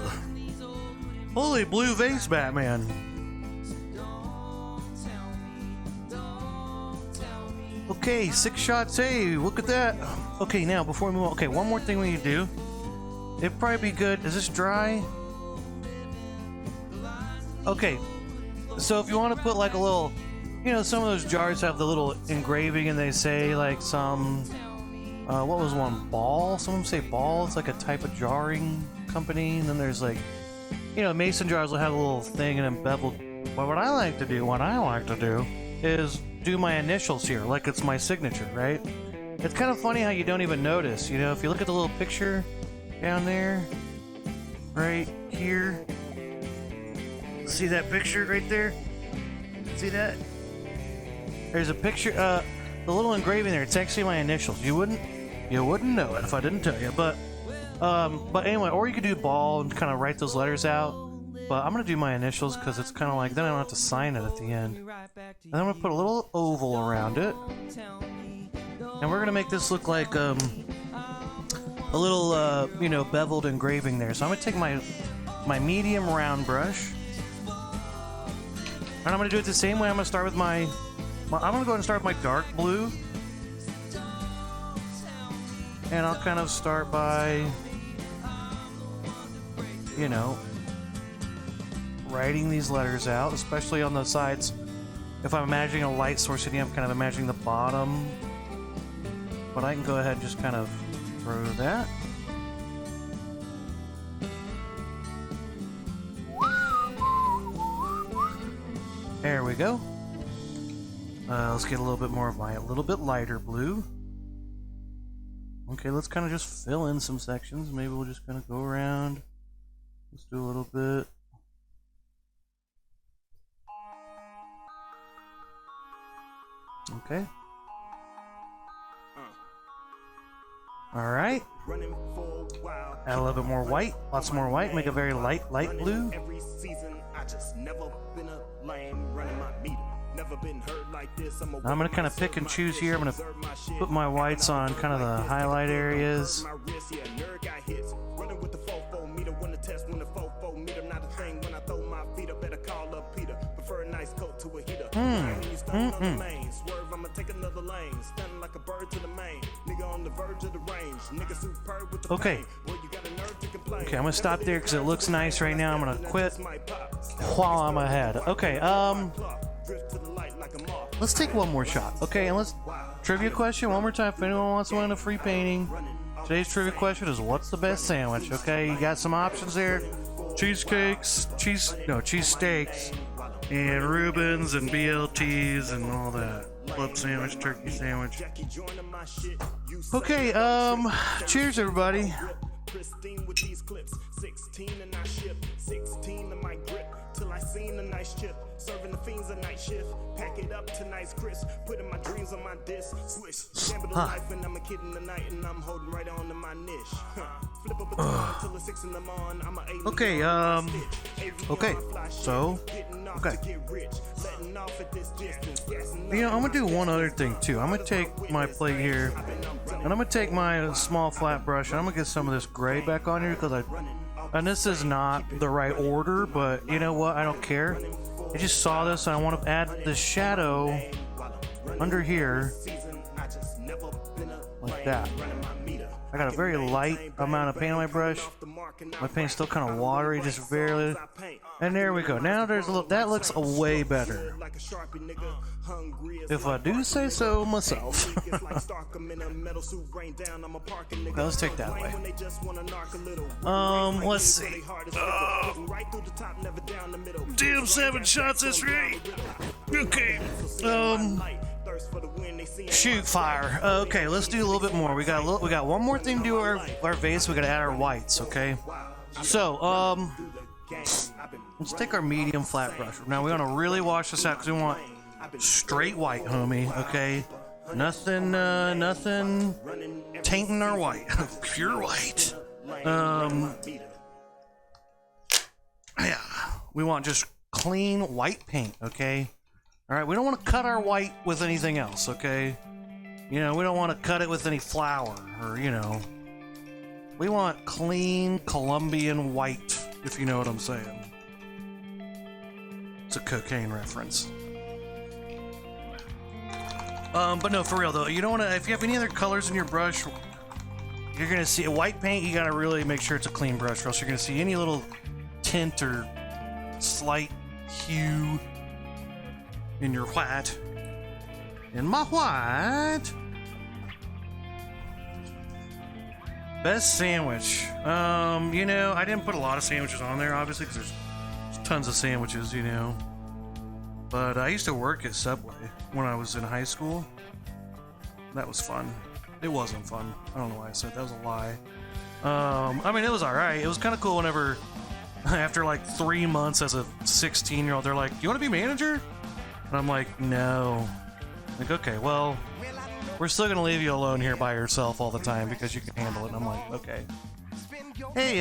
Speaker 1: Holy blue vase, Batman. Okay, 6 shots. Hey, look at that. Okay, now before we move on. Okay, one more thing we need to do. It'd probably be good. Is this dry? Okay, so if you want to put like a little, you know, some of those jars have the little engraving and they say like some, what was one? Ball? Some of them say Ball. It's like a type of jarring company. And then there's like, you know, mason jars will have a little thing and embezzled. But what I like to do, is do my initials here, like it's my signature, right? It's kind of funny how you don't even notice, you know, if you look at the little picture down there, right here, see that picture right there? See that? There's a picture, the little engraving there, it's actually my initials. You wouldn't know it if I didn't tell you, but anyway, or you could do ball and kind of write those letters out. But I'm gonna do my initials because it's kind of like, then I don't have to sign it at the end. And I'm gonna put a little oval around it. And we're gonna make this look like a little, you know, beveled engraving there. So I'm gonna take my medium round brush. And I'm gonna do it the same way. I'm gonna start with I'm gonna go ahead and start with my dark blue. And I'll kind of start by, you know, writing these letters out, especially on the sides. If I'm imagining a light source in here, I'm kind of imagining the bottom. But I can go ahead and just kind of throw that. There we go. Let's get a little bit more of a little bit lighter blue. Okay, let's kind of just fill in some sections. Maybe we'll just kind of go around. Let's do a little bit. Okay. Alright. Add a little bit more white. Lots more white. Make a very light blue. Now I'm going to kind of pick and choose here. I'm going to put my whites on kind of the highlight areas. Okay. Okay, I'm gonna stop there because it looks nice right now. I'm gonna quit while I'm ahead. Okay, let's take one more shot. Okay, and let's trivia question one more time. If anyone wants to win a free painting, today's trivia question is, what's the best sandwich? Okay, you got some options there: cheesesteaks, and Reubens and BLTs and all that. Club sandwich, turkey sandwich. Okay, cheers everybody. 16 and I ship 16 in my grip till I seen a nice chip. Serving the fiends a night shift. Pack it up to nice crisp. Putting my dreams on my disc. Swish. Gamble the life and I'm a kid in the night and I'm holding right on to my niche. Flip up a time till it's 6 in the morning. I'm a okay, okay. So, okay. You know, I'm gonna do one other thing too. I'm gonna take my plate here and I'm gonna take my small flat brush and I'm gonna get some of this gray back on here because and this is not the right order, but you know what? I don't care. I just saw this and I want to add the shadow under here like that. I got a very light amount of paint on my brush. My paint's still kind of watery, just barely. And there we go. Now there's a little, that looks way better. If I do say so myself. Now let's take that away. Let's see. Damn, 7 shots, that's right. Okay. Shoot, fire. Okay, let's do a little bit more. We got one more thing to do our vase. We gotta add our whites, okay? So, let's take our medium flat brush. Now we want to really wash this out because we want straight white, homie. Okay, nothing tainting our white. Pure white. Yeah, we want just clean white paint. Okay. All right. We don't want to cut our white with anything else. Okay. You know, we don't want to cut it with any flour or we want clean Colombian white. If you know what I'm saying. It's a cocaine reference. But no, for real though, you don't want to, if you have any other colors in your brush, you're going to see a white paint, you got to really make sure it's a clean brush or else you're going to see any little tint or slight hue in your white. In my white. Best sandwich. I didn't put a lot of sandwiches on there, obviously, because there's tons of sandwiches, But I used to work at Subway when I was in high school. That was fun. It wasn't fun. I don't know why I said that was a lie. It was alright. It was kind of cool whenever, after like 3 months as a 16-year-old, they're like, you want to be manager? And I'm like, no. Like, okay, well, we're still going to leave you alone here by yourself all the time because you can handle it. And I'm like, okay. Hey,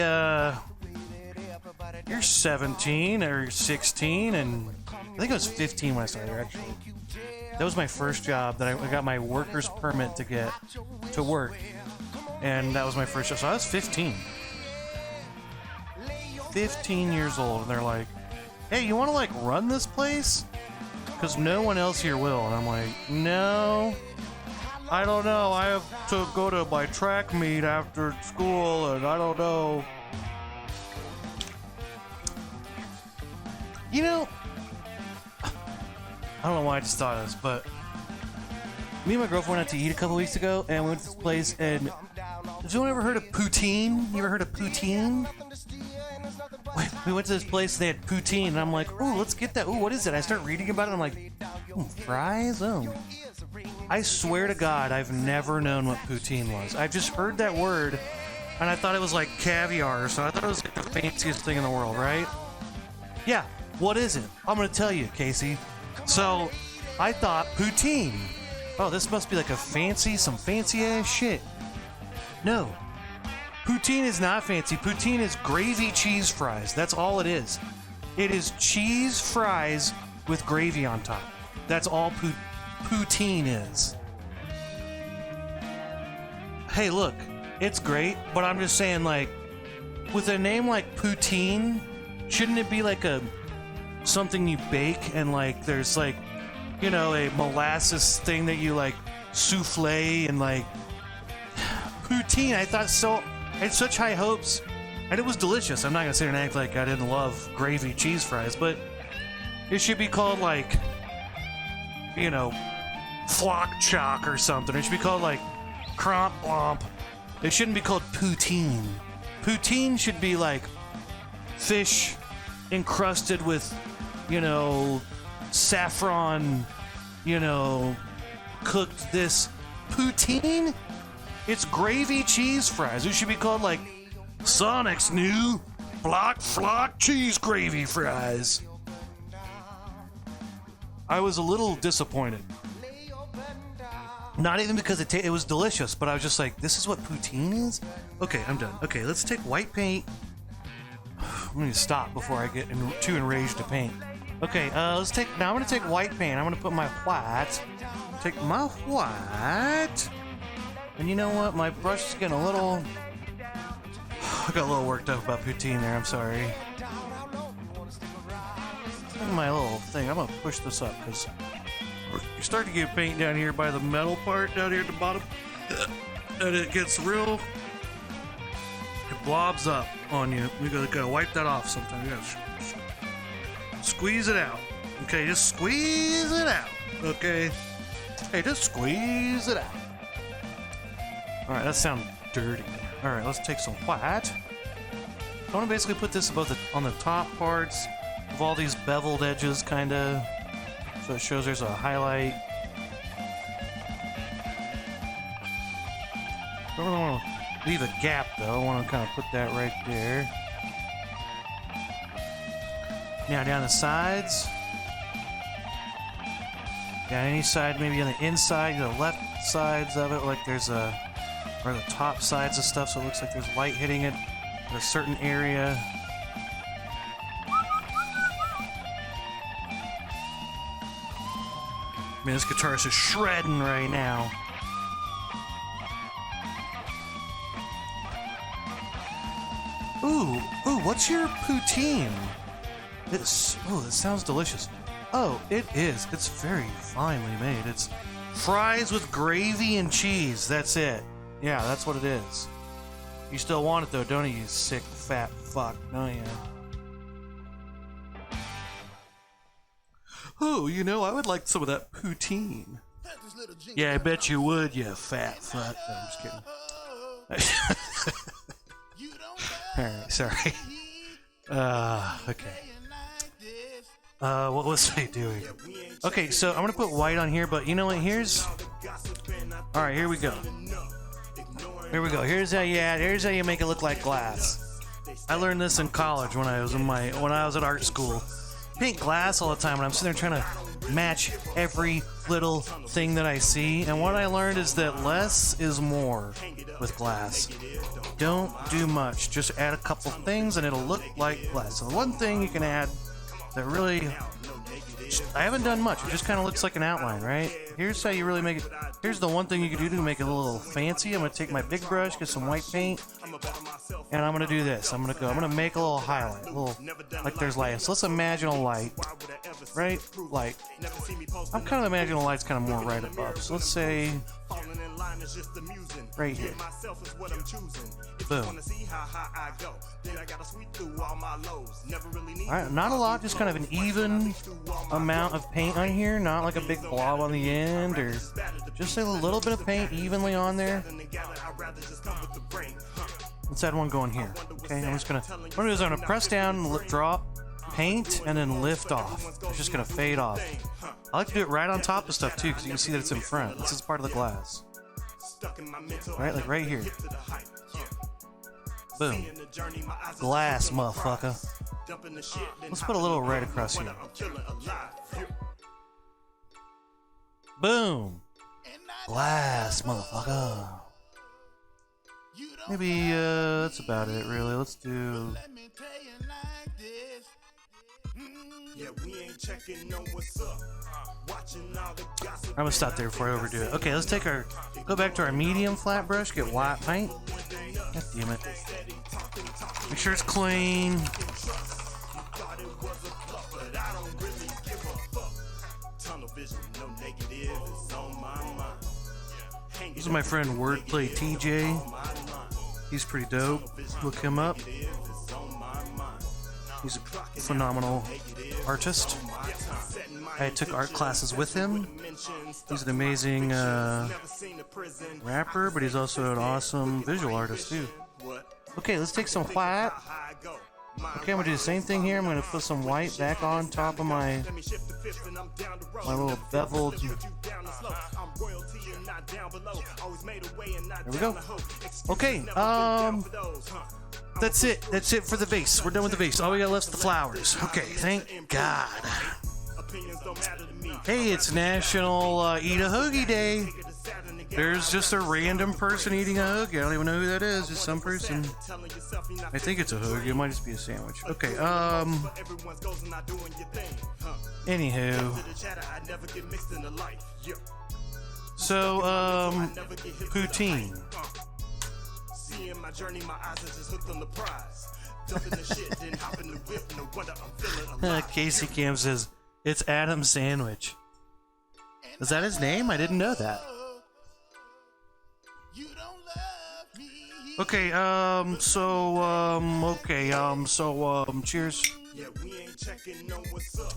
Speaker 1: you're 17 or 16, and I think I was 15 when I started, actually. That was my first job that I got my worker's permit to get to work. And that was my first job. So I was 15. 15 years old, and they're like, hey, you want to, run this place? Because no one else here will. And I'm like, no. I don't know. I have to go to my track meet after school, and I don't know. I don't know why I just thought of this, but me and my girlfriend went out to eat a couple weeks ago, and we went to this place, and has anyone ever heard of poutine? You ever heard of poutine? We went to this place, they had poutine, and I'm like, ooh, let's get that. Ooh, what is it? I start reading about it, and I'm like, fries? Oh. I swear to God, I've never known what poutine was. I've just heard that word, and I thought it was like caviar, so I thought it was like the fanciest thing in the world, right? Yeah, what is it? I'm gonna tell you, Casey. So, I thought poutine. Oh, this must be like some fancy ass shit. No. Poutine is not fancy. Poutine is gravy cheese fries. That's all it is. It is cheese fries with gravy on top. That's all poutine is. Hey, look, it's great, but I'm just saying, with a name like poutine, shouldn't it be like something you bake and there's a molasses thing that you souffle and poutine? I thought so. I had such high hopes, and it was delicious. I'm not gonna sit here and act like I didn't love gravy cheese fries, but it should be called flock chalk or something. It should be called cromp blomp. It shouldn't be called poutine. Poutine should be fish encrusted with saffron, cooked this. Poutine? It's gravy cheese fries. It should be called Sonic's new flock cheese gravy fries. I was a little disappointed. Not even because it was delicious, but I was just like, this is what poutine is? Okay, I'm done. Okay, let's take white paint. I'm going to stop before I get too enraged to paint. Okay, now I'm going to take white paint. I'm going to put my white. Take my white. And you know what? My brush is getting a little... I got a little worked up about poutine there. I'm sorry. Look at my little thing. I'm going to push this up because you start to get paint down here by the metal part down here at the bottom. And it gets real... It blobs up on you. We gotta wipe that off sometime. Squeeze it out. Okay, just squeeze it out. Okay. Hey, just squeeze it out. All right, that sounds dirty. All right, let's take some white. I want to basically put this above on the top parts of all these beveled edges, kind of, so it shows there's a highlight. I don't really want to leave a gap though. I want to kind of put that right there. Now down the sides. Down any side, maybe on the inside, the left sides of it, like there's a, or the top sides of stuff, so it looks like there's light hitting it in a certain area. Man, this guitarist is shredding right now. Ooh, what's your poutine? It sounds delicious. Oh, it is. It's very finely made. It's fries with gravy and cheese. That's it. Yeah, that's what it is. You still want it though, don't you, you sick fat fuck? Oh yeah. Oh, you know, I would like some of that poutine. Yeah, I bet you would, you fat fuck. No, I'm just kidding. Alright, sorry. Okay. What was I doing? Okay, so I'm gonna put white on here, but you know what? Alright, here we go. Here we go. Here's how you make it look like glass. I learned this in college when I was at art school. Paint glass all the time, and I'm sitting there trying to match every little thing that I see. And what I learned is that less is more with glass. Don't do much. Just add a couple things, and it'll look like glass. So one thing you can add that really, I haven't done much. It just kind of looks like an outline, right? Here's how you really make it. Here's the one thing you can do to make it a little fancy. I'm gonna take my big brush, get some white paint, and I'm gonna do this. I'm gonna make a little highlight, like there's light. So let's imagine a light, right? Light. I'm kind of imagining a light's kind of more right above. So let's say right here. Boom. Alright, not a lot, just kind of an even amount of paint on here, not like a big blob on the end, or just a little bit of paint evenly on there. Let's add one going here. Okay, what I'm gonna do is I'm gonna press down, drop, paint, and then lift off. It's just gonna fade off. I like to do it right on top of stuff too, because you can see that it's in front. This is part of the glass. Right, like right here. Boom. Glass, motherfucker. Let's put a little red across here. Boom. Glass, motherfucker. Maybe, that's about it, really. Let's do... I'm gonna stop there before I overdo it. Okay, let's go back to our medium flat brush, get white paint. God damn it. Make sure it's clean. This is my friend Wordplay TJ. He's pretty dope. Look him up. He's a phenomenal artist. I took art classes with him. He's an amazing rapper, but he's also an awesome visual artist too. Okay, let's take some white. Okay, I'm gonna do the same thing here. I'm gonna put some white back on top of my little beveled. There we go. Okay, that's it. That's it for the vase. We're done with the vase. All we got left is the flowers. Okay, thank God. Hey, it's National Eat a Hoagie Day. There's just a random person eating a hoagie. I don't even know who that is. Just some person. I think it's a hoagie. It might just be a sandwich. Okay, anywho. So, poutine. Casey Cam says, it's Adam Sandwich. Is that his name? I didn't know that. Okay, cheers.
Speaker 3: Yeah, we ain't checking on what's up.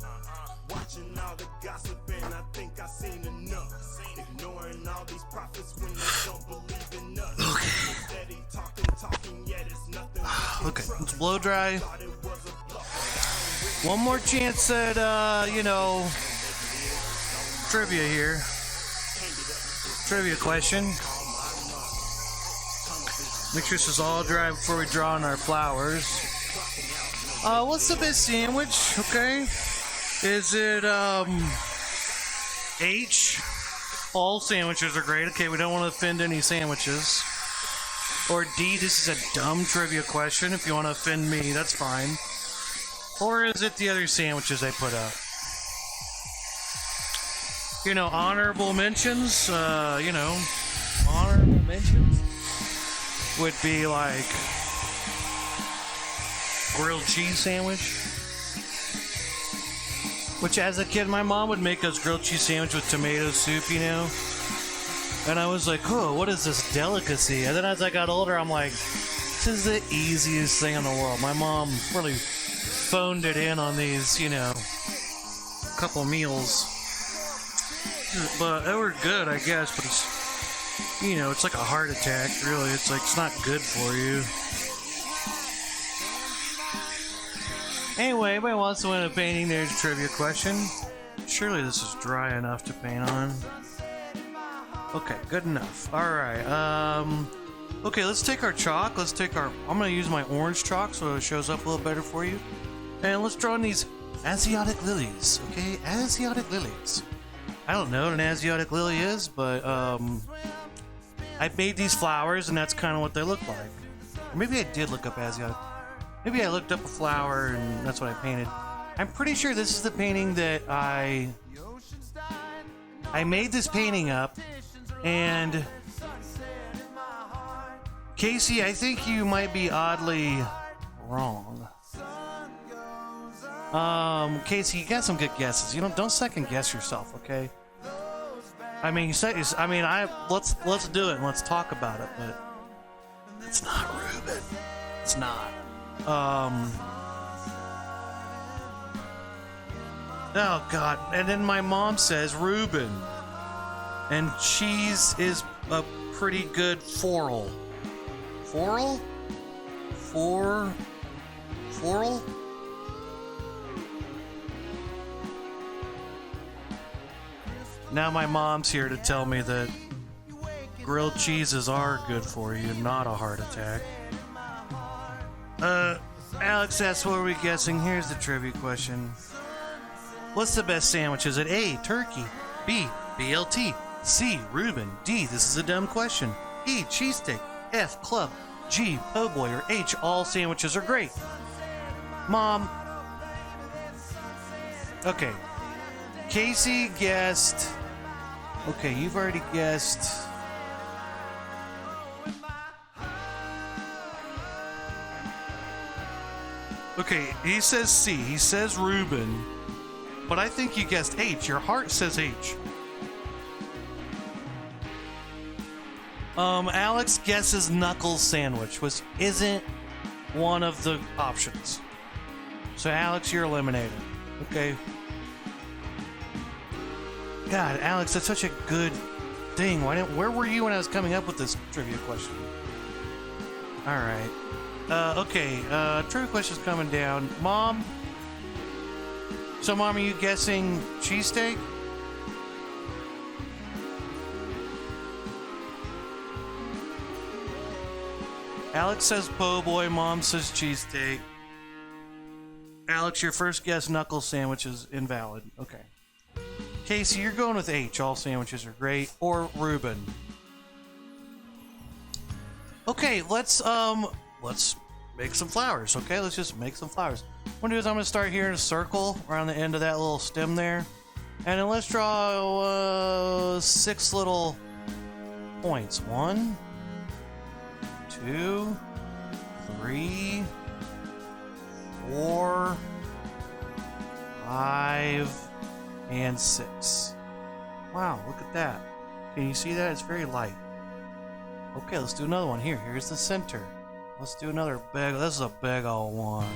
Speaker 3: Watching all the gossip and I think I seen enough. Ignoring all these prophets when they don't believe in us. Steady talking, yet it's nothing.
Speaker 1: Okay, let's blow dry. One more chance at, you know, trivia here. Trivia question. Make sure this is all dry before we draw on our flowers. What's the best sandwich? Okay. Is it, H? All sandwiches are great. Okay, we don't want to offend any sandwiches. Or D, this is a dumb trivia question. If you want to offend me, that's fine. Or is it the other sandwiches I put up? You know, honorable mentions, honorable mentions would be like grilled cheese sandwich. Which, as a kid, my mom would make us grilled cheese sandwich with tomato soup, you know? And I was like, oh, what is this delicacy? And then as I got older, I'm like, this is the easiest thing in the world. My mom really phoned it in on these, you know, couple meals. But they were good, I guess, but it's, you know, it's like a heart attack, really. It's like, it's not good for you. Anyway, anybody wants to win a painting, there's a trivia question. Surely this is dry enough to paint on. Okay, good enough. Alright, okay, let's take our chalk. I'm gonna use my orange chalk so it shows up a little better for you. And let's draw on these Asiatic lilies, okay? Asiatic lilies. I don't know what an Asiatic lily is, but, I made these flowers and that's kind of what they look like. Or maybe I did look up Asiatic. Maybe I looked up a flower and that's what I painted. I'm pretty sure this is the painting that I made this painting up, and Casey, I think you might be oddly wrong. Casey, you got some good guesses. You don't second guess yourself, okay? I mean, let's do it and let's talk about it, but it's not Reuben. It's not. Oh God! And then my mom says Reuben, and cheese is a pretty good floral. Floral? Floral? Now my mom's here to tell me that grilled cheeses are good for you, not a heart attack. Alex asks, what are we guessing? Here's the trivia question. What's the best sandwich? Is it A, turkey, B, BLT, C, Reuben, D, this is a dumb question, E, cheesesteak, F, club, G, po' boy, or H, all sandwiches are great? Mom. Okay. Casey guessed. Okay, you've already guessed. Okay, he says C. He says Reuben. But I think you guessed H. Your heart says H. Alex guesses knuckles sandwich, which isn't one of the options. So Alex, you're eliminated. Okay. God, Alex, that's such a good thing. Where were you when I was coming up with this trivia question? Alright. Okay, trivia question's coming down. Mom? So, Mom, are you guessing cheesesteak? Alex says po' boy, Mom says cheesesteak. Alex, your first guess, knuckle sandwich, is invalid. Okay. Casey, you're going with H. All sandwiches are great. Or Reuben. Okay, let's make some flowers, okay? Let's just make some flowers. What I'm gonna do is I'm gonna start here in a circle around the end of that little stem there. And then let's draw 6 little points. 1, 2, 3, 4, 5, and 6. Wow, look at that. Can you see that? It's very light. Okay, let's do another one here. Here's the center. Let's do another big. This is a big old one.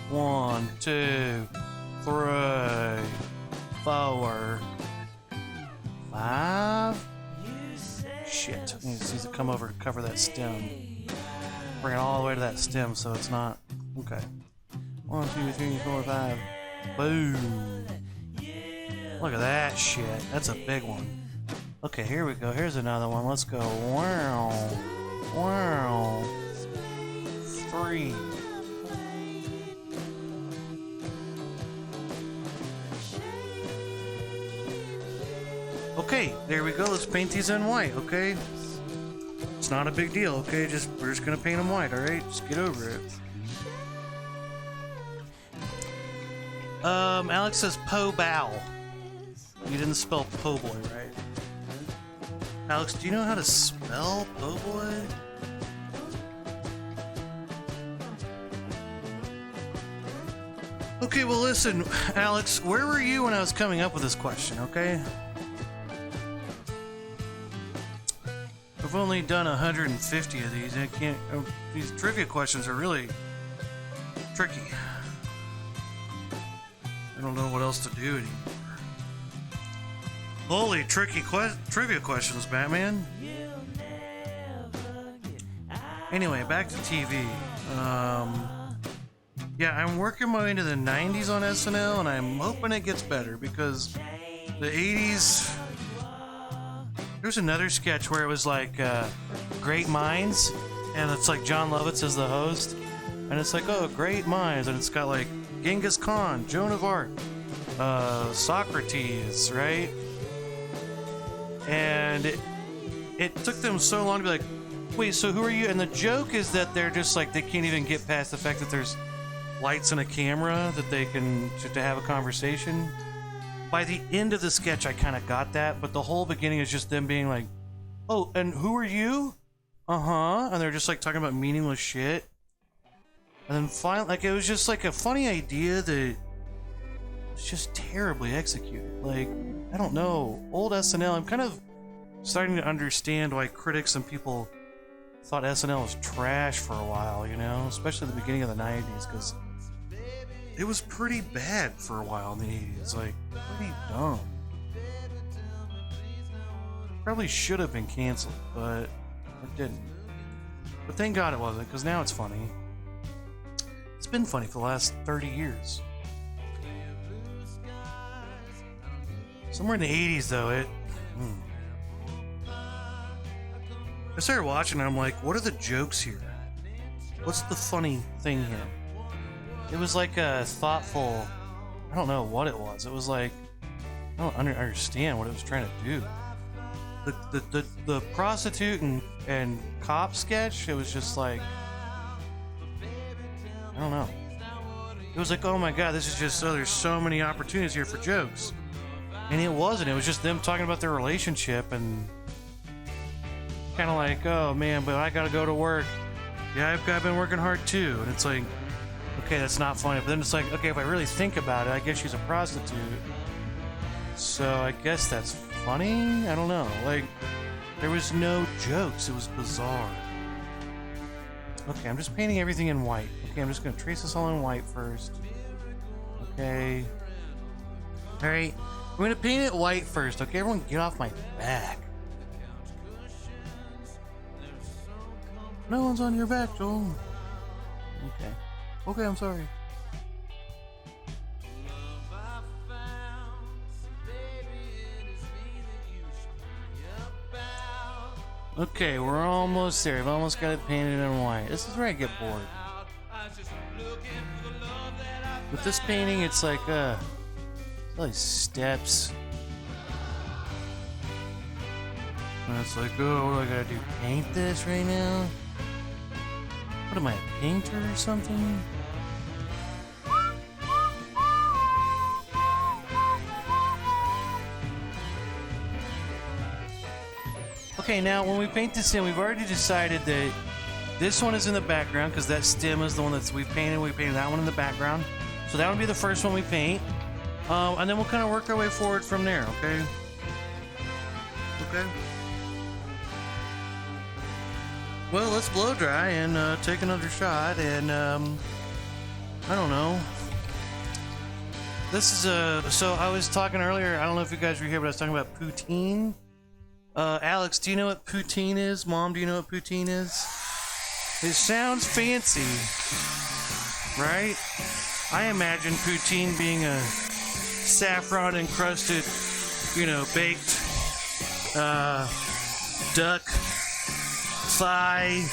Speaker 1: 1, 2, 3, 4, 5. Shit. I need to come over to cover that stem. Bring it all the way to that stem so it's not. Okay. 1, 2, 3, 4, 5. Boom. Look at that shit. That's a big one. Okay, here we go. Here's another one. Let's go. Wow. Wow. 3. Okay, there we go. Let's paint these in white, okay? It's not a big deal, okay? We're just gonna paint them white, alright? Just get over it. Alex says Po Bow. You didn't spell Po Boy, right? Alex, do you know how to spell Po Boy? Okay, well listen, Alex, where were you when I was coming up with this question, okay? I've only done 150 of these. I can't. These trivia questions are really tricky. I don't know what else to do anymore. Holy tricky trivia questions, Batman. Anyway, back to TV. Yeah, I'm working my way into the 90s on SNL, and I'm hoping it gets better because the 80s. There's another sketch where it was like Great Minds, and it's like John Lovitz is the host, and it's like, oh, Great Minds, and it's got like Genghis Khan, Joan of Arc, Socrates, right? And it took them so long to be like, wait, so who are you? And the joke is that they're just like, they can't even get past the fact that there's lights and a camera that they can to have a conversation. By the end of the sketch, I kind of got that, but the whole beginning is just them being like, oh, and who are you? Uh-huh. And they're just like talking about meaningless shit. And then finally, like, it was just like a funny idea that it's just terribly executed. Like, I don't know. Old SNL, I'm kind of starting to understand why critics and people thought SNL was trash for a while, you know? Especially at the beginning of the 90s, because it was pretty bad for a while in the 80s, like, pretty dumb. Probably should have been canceled, but it didn't. But thank God it wasn't, because now it's funny. It's been funny for the last 30 years. Somewhere in the 80s, though, I started watching and I'm like, what are the jokes here? What's the funny thing here? It was like a thoughtful, I don't know what it was. It was like, I don't understand what it was trying to do. The prostitute and cop sketch, it was just like, I don't know. It was like, oh my God, this is just, oh, there's so many opportunities here for jokes. And it wasn't. It was just them talking about their relationship and kind of like, oh man, but I gotta go to work. Yeah, I've been working hard too. And it's like, okay, that's not funny. But then it's like, okay, if I really think about it, I guess she's a prostitute. So I guess that's funny? I don't know. Like, there was no jokes. It was bizarre. Okay, I'm just painting everything in white. Okay, I'm just going to trace this all in white first. Okay. Alright, I'm going to paint it white first. Okay, everyone get off my back. No one's on your back, Joel. Okay. Okay, I'm sorry. Okay, we're almost there. I've almost got it painted in white. This is where I get bored. With this painting, it's like steps. And it's like, oh, what do I gotta do? Paint this right now? What am I, a painter or something? Okay, now when we paint this in, we've already decided that this one is in the background because that stem is the one that we've painted. We painted that one in the background. So that would be the first one we paint. And then we'll kind of work our way forward from there, okay? Okay. Well, let's blow dry and take another shot. And I don't know. This is so I was talking earlier. I don't know if you guys were here, but I was talking about poutine. Alex, do you know what poutine is? Mom, do you know what poutine is? It sounds fancy, right? I imagine poutine being a saffron encrusted, baked duck thigh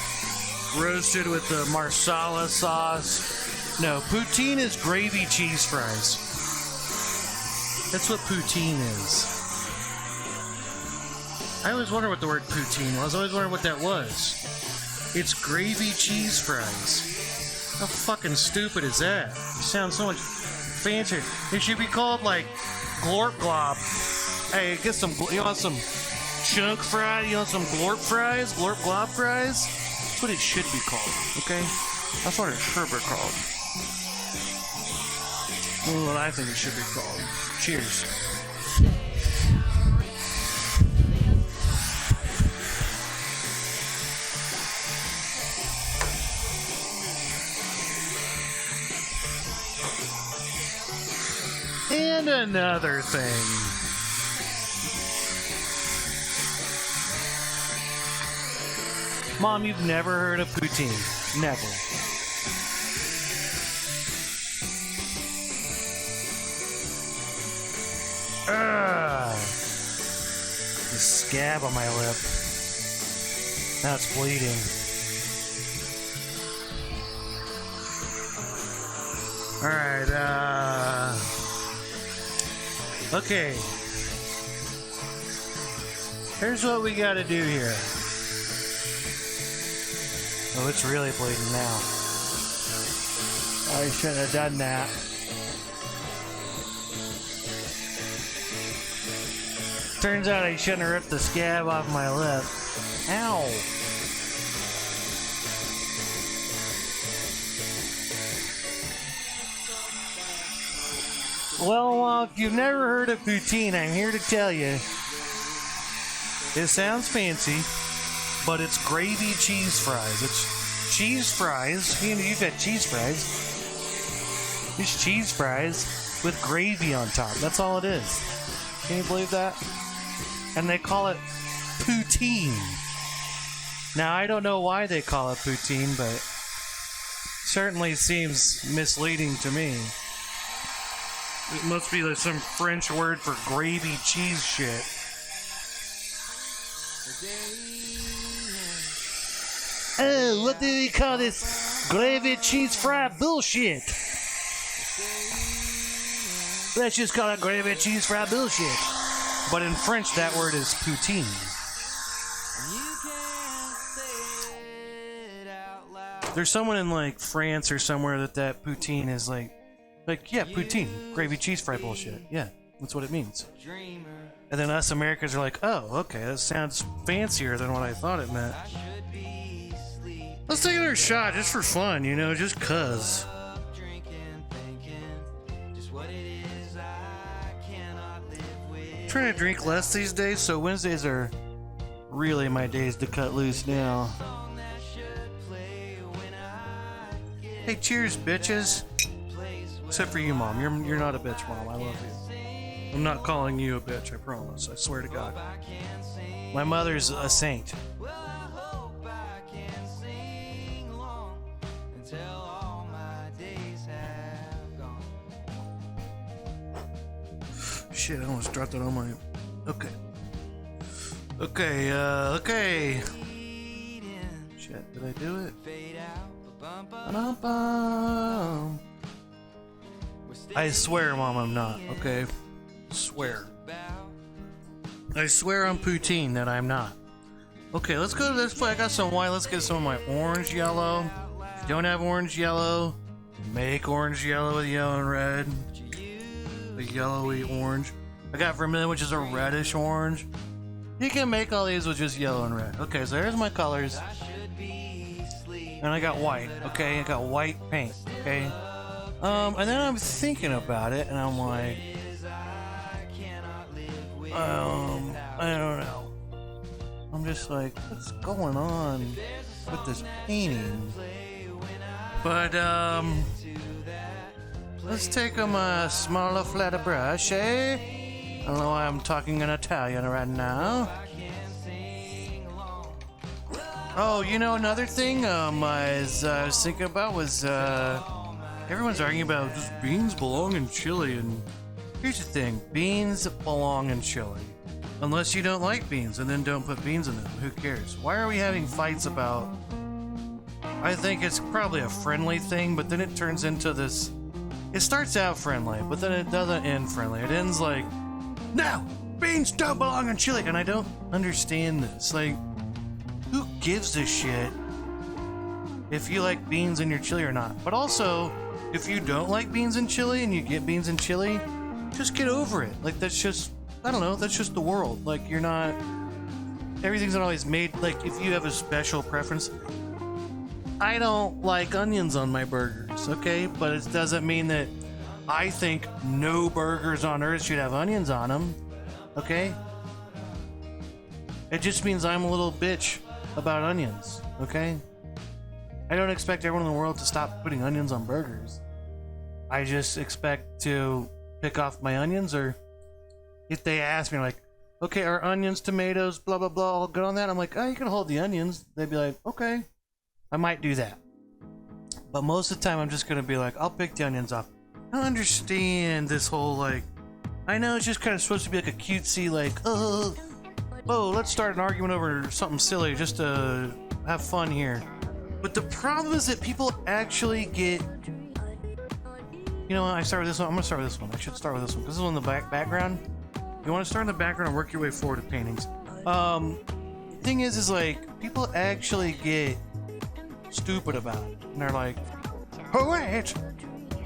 Speaker 1: roasted with the marsala sauce. No, poutine is gravy cheese fries. That's what poutine is. I always wondered what the word poutine was. I always wondered what that was. It's gravy cheese fries. How fucking stupid is that? It sounds so much fancier. It should be called like glorp glob. Hey, get some. You want some chunk fry? You want some glorp fries? Glorp glob fries? That's what it should be called. Okay, that's what it should be called. That's what I think it should be called. Cheers. And another thing. Mom, you've never heard of poutine. Never. The scab on my lip. Now it's bleeding. Alright, okay. Here's what we gotta do here. Oh, it's really bleeding now. I shouldn't have done that. Turns out I shouldn't have ripped the scab off my lip. Ow. Well, if you've never heard of poutine, I'm here to tell you. It sounds fancy, but it's gravy cheese fries. It's cheese fries. You've had cheese fries. It's cheese fries with gravy on top. That's all it is. Can you believe that? And they call it poutine. Now, I don't know why they call it poutine, but it certainly seems misleading to me. It must be like some French word for gravy cheese shit. Oh, what do we call this? Gravy cheese fry bullshit. Let's just call it gravy cheese fry bullshit. But in French, that word is poutine. There's someone in like France or somewhere that poutine is like, yeah, poutine, gravy cheese fry bullshit. Yeah, that's what it means. And then us Americans are like, oh, okay, that sounds fancier than what I thought it meant. Let's take another shot just for fun, just cuz. I'm trying to drink less these days, so Wednesdays are really my days to cut loose now. Hey, cheers, bitches. Except for you, Mom. You're not a bitch, Mom. I love you. I'm not calling you a bitch, I promise. I swear to God. My mother's a saint. Shit, I almost dropped it on my... Okay. Okay. Shit, did I do it? I swear, Mom, I'm not, okay? Swear. I swear on poutine that I'm not. Okay, let's go to this place. I got some white. Let's get some of my orange yellow. If you don't have orange yellow, make orange yellow with yellow and red. The yellowy orange. I got vermilion, which is a reddish orange. You can make all these with just yellow and red. Okay, so here's my colors. And I got white, okay? I got white paint, okay? And then I'm thinking about it, and I'm like, I don't know. I'm just like, what's going on? with this painting. But, let's take a smaller, flatter brush, eh? I don't know why I'm talking in Italian right now. Oh, you know, another thing I was thinking about was everyone's arguing about just beans belong in chili, and here's the thing, beans belong in chili. Unless you don't like beans, and then don't put beans in them. Who cares? Why are we having fights about... I think it's probably a friendly thing, but then it turns into this... It starts out friendly, but then it doesn't end friendly. It ends like, no! Beans don't belong in chili! And I don't understand this. Like, who gives a shit if you like beans in your chili or not? But also, if you don't like beans in chili and you get beans in chili, just get over it. Like, that's just, I don't know, that's just the world. Like, you're not, everything's not always made, like, if you have a special preference. I don't like onions on my burgers, okay? But it doesn't mean that I think no burgers on earth should have onions on them, okay? It just means I'm a little bitch about onions, okay? I don't expect everyone in the world to stop putting onions on burgers. I just expect to pick off my onions, or if they ask me, like, okay, are onions, tomatoes, blah, blah, blah, all good on that? I'm like, oh, you can hold the onions. They'd be like, okay, I might do that. But most of the time, I'm just gonna be like, I'll pick the onions off. I don't understand this whole, like, I know it's just kind of supposed to be like a cutesy, like, oh, let's start an argument over something silly just to have fun here. But the problem is that people actually get... You know what, I start with this one. I'm gonna start with this one. I should start with this one, because this is on the background. You want to start in the background and work your way forward to paintings. Thing is like, people actually get stupid about it. And they're like, oh wait,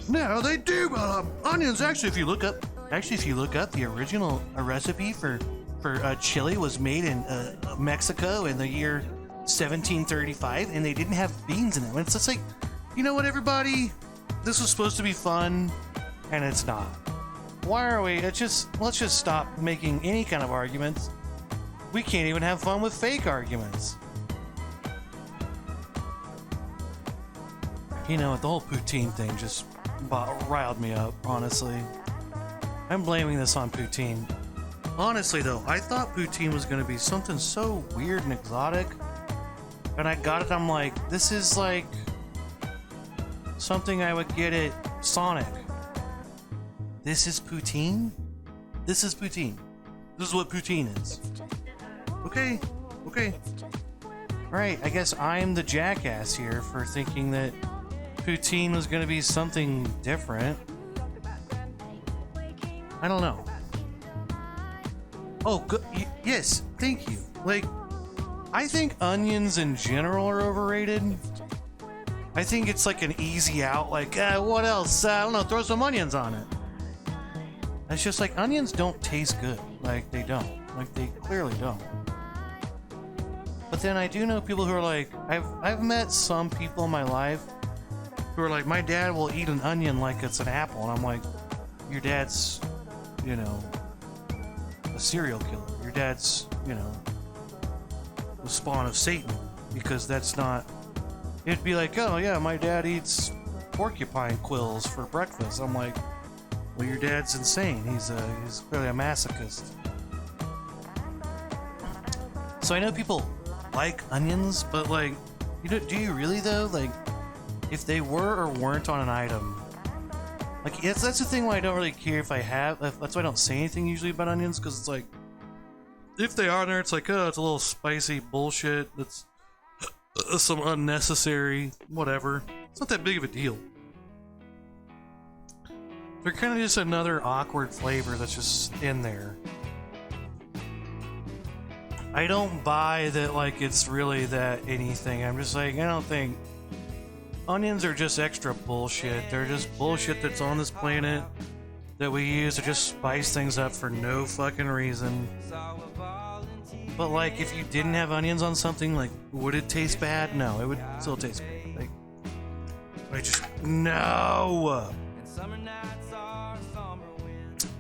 Speaker 1: no, they do, onions, actually, if you look up the original recipe for chili was made in Mexico in the year 1735, and they didn't have beans in it. And it's just like, you know what, everybody? This was supposed to be fun, and it's not. Why are we? Let's just stop making any kind of arguments. We can't even have fun with fake arguments. You know, the whole poutine thing just riled me up, honestly. I'm blaming this on poutine. Honestly, though, I thought poutine was going to be something so weird and exotic. And I got it, I'm like, this is like something I would get at Sonic. This is poutine? This is poutine. This is what poutine is. Okay. Alright, I guess I'm the jackass here for thinking that poutine was going to be something different. I don't know. Oh, good. Yes, thank you. Like, I think onions in general are overrated. I think it's like an easy out, like, what else? I don't know, throw some onions on it. It's just like, onions don't taste good. Like, they don't. Like, they clearly don't. But then I do know people who are like, I've met some people in my life who are like, my dad will eat an onion like it's an apple. And I'm like, your dad's, you know, a serial killer. Your dad's, you know, the spawn of Satan, because that's not... It'd be like, oh yeah, my dad eats porcupine quills for breakfast. I'm like, well, your dad's insane. He's clearly a masochist. So I know people like onions, but like, you know, do you really though? Like, if they were or weren't on an item, like, that's the thing why I don't really care if I have. That's why I don't say anything usually about onions, because it's like, if they are there, it's like, oh, it's a little spicy bullshit. That's some unnecessary whatever. It's not that big of a deal. They're kind of just another awkward flavor that's just in there. I don't buy that, like, it's really that anything. I'm just like, I don't think... Onions are just extra bullshit. They're just bullshit that's on this planet that we use to just spice things up for no fucking reason. But, like, if you didn't have onions on something, like, would it taste bad? No, it would still taste great. Like, I just... No!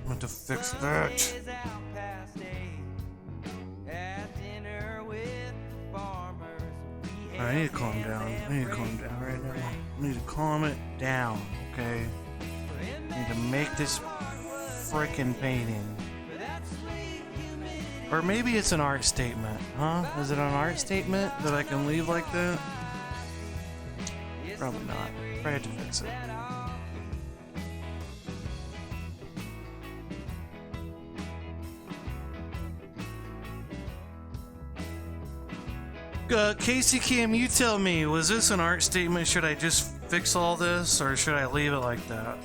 Speaker 1: I'm going to fix that. I need to calm down. I need to calm down right now. I need to calm it down, okay? I need to make this frickin' painting. Or maybe it's an art statement, huh? Is it an art statement that I can leave like that? Probably not. Probably have to fix it. Casey Cam, you tell me, was this an art statement? Should I just fix all this, or should I leave it like that?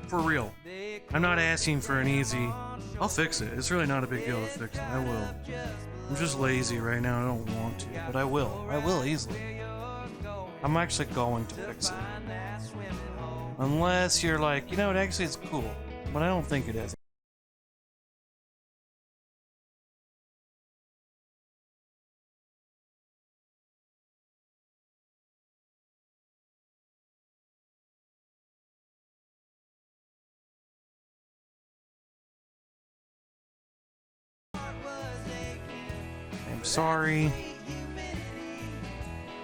Speaker 1: For real. I'm not asking for an easy... I'll fix it. It's really not a big deal to fix it. I will. I'm just lazy right now. I don't want to, but I will. I will easily. I'm actually going to fix it. Unless you're like, you know, it actually is cool, but I don't think it is. I'm sorry.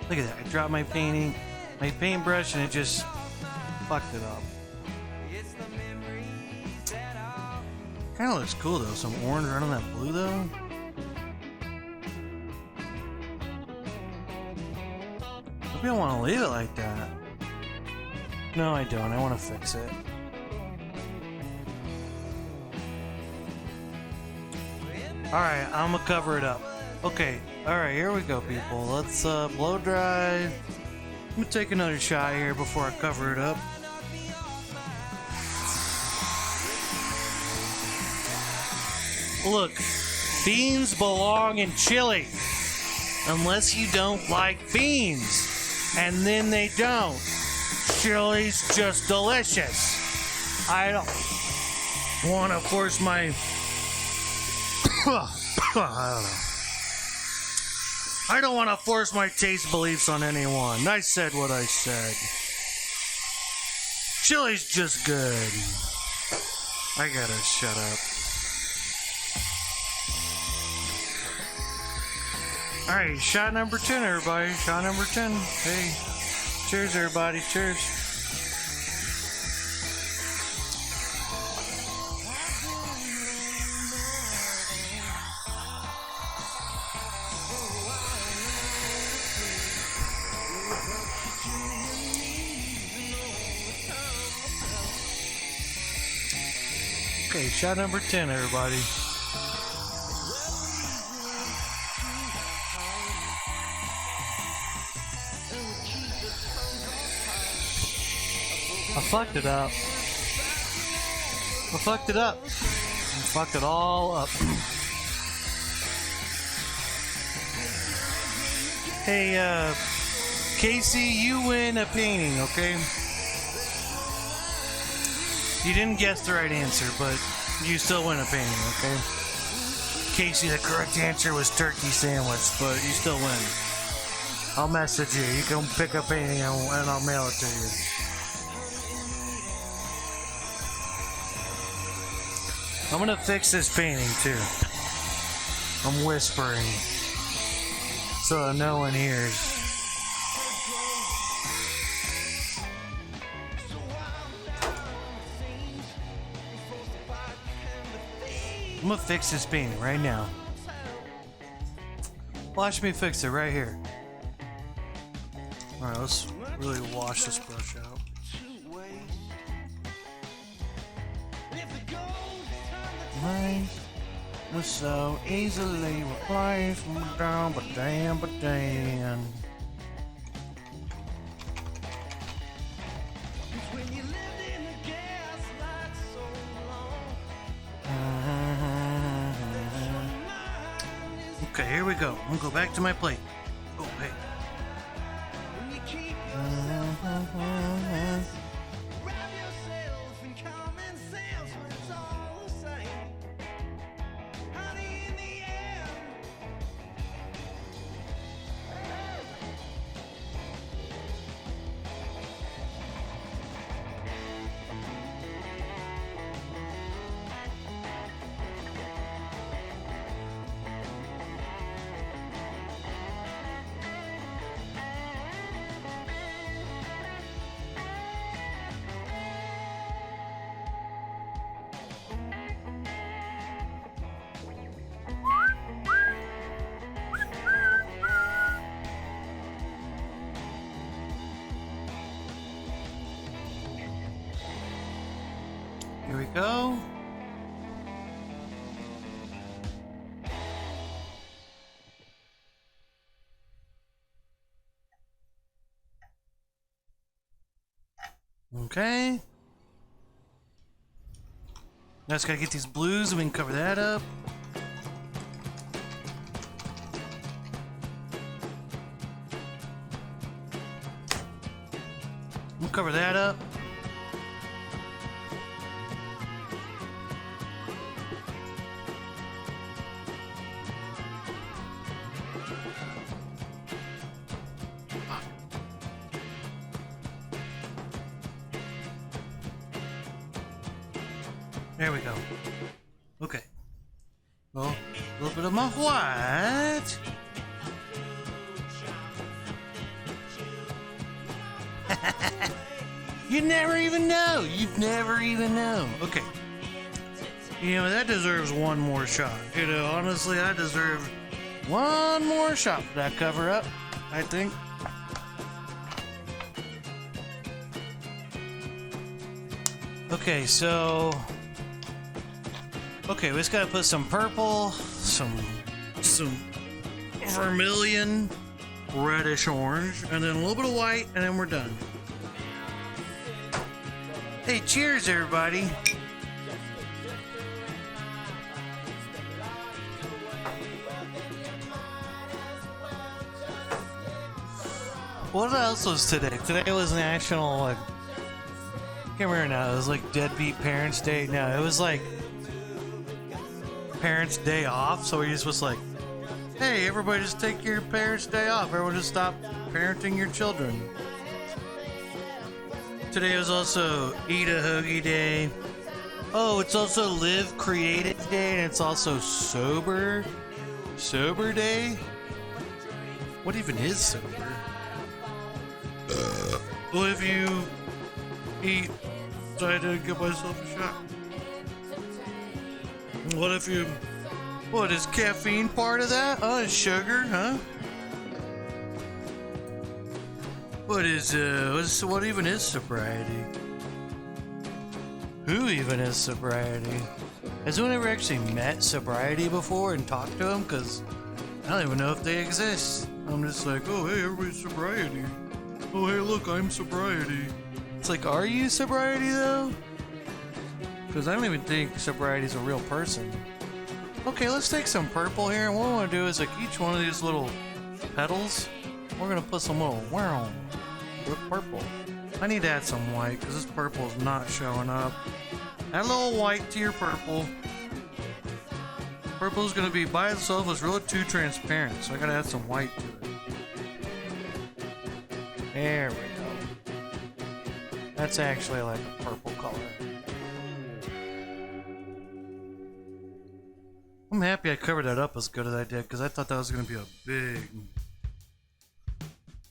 Speaker 1: Look at that. I dropped my painting, my paintbrush, and it just fucked it up. Kind of looks cool though. Some orange right on that blue though. Maybe I want to leave it like that. No, I don't. I want to fix it. Alright, I'm gonna cover it up. Okay, alright, here we go, people. Let's blow dry. I'm gonna take another shot here before I cover it up. Look, beans belong in chili. Unless you don't like beans. And then they don't. Chili's just delicious. I don't want to force my... I don't want to force my taste beliefs on anyone. I said what I said. Chili's just good. I gotta shut up. Alright, shot number 10, everybody. Shot number 10. Hey, cheers, everybody. Cheers. Okay, shot number 10, everybody. I fucked it up. I fucked it up. I fucked it all up. Hey, Casey, you win a painting, okay? You didn't guess the right answer, but you still win a painting, okay? Casey, the correct answer was turkey sandwich, but you still win. I'll message you. You can pick a painting and I'll mail it to you. I'm gonna fix this painting too. I'm whispering so no one hears. I'm gonna fix this painting right now. Watch me fix it right here. Alright, let's really wash this brush out. Mine was so easily replaced, down, but damn, but damn. Okay, here we go. I'm gonna go back to my plate. Oh, hey. go. Okay. Now just gotta get these blues and we can cover that up. We'll cover that up. There we go. Okay. Well, a little bit of my white. You never even know. You'd never even know. Okay. You know, that deserves one more shot. You know, honestly, I deserve one more shot for that cover up, I think. Okay, so... Okay, we just gotta put some purple, some vermilion, reddish orange, and then a little bit of white, and then we're done. Hey, cheers, everybody. What else was today? Today was National, like, I can't remember now. It was like Deadbeat Parents Day. No, it was like Parents' Day off. So we're just like, hey, everybody just take your Parents' Day off. Everyone just stop parenting your children. Today was also Eat a Hoagie Day. Oh, it's also Live Creative Day, and it's also Sober Day. What even is sober? Well, if you eat, so I didn't give myself a shot. What is caffeine part of that? Oh, it's sugar, huh? What even is sobriety? Who even is sobriety? Has anyone ever actually met sobriety before and talked to them? Because I don't even know if they exist. I'm just like, oh, hey, everybody's sobriety. Oh, hey, look, I'm sobriety. It's like, are you sobriety, though? Because I don't even think sobriety's a real person. Okay, let's take some purple here, and what I want to do is, like, each one of these little petals, we're going to put some little wow with purple. I need to add some white, because this purple is not showing up. Add a little white to your purple. Purple is going to be, by itself, it's really too transparent, so I got to add some white to it. There we go. That's actually like a purple color. I'm happy I covered that up as good as I did, because I thought that was going to be a big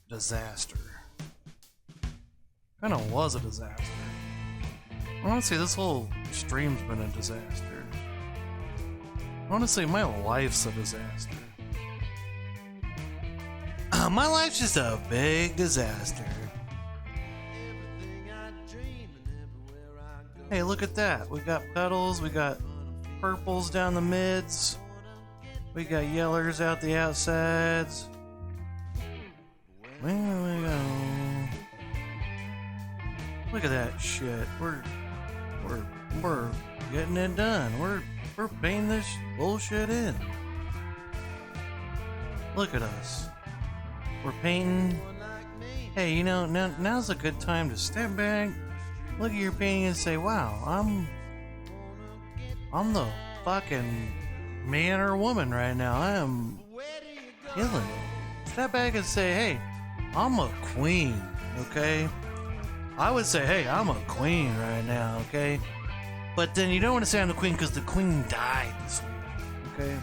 Speaker 1: disaster. Kind of was a disaster. Honestly, this whole stream's been a disaster. Honestly, my life's a disaster. My life's just a big disaster. Hey, look at that. We got petals, we got purples down the mids, we got yellers out the outsides. There we go. Look at that shit. We're getting it done. We're painting this bullshit in. Look at us. We're painting. Hey, you know, now's a good time to step back, look at your painting and say, wow, I'm the fucking man or woman right now. I am killing it. Step back and say, hey, I'm a queen, okay? I would say, hey, I'm a queen right now, okay? But then you don't want to say I'm the queen because the queen died this week, okay?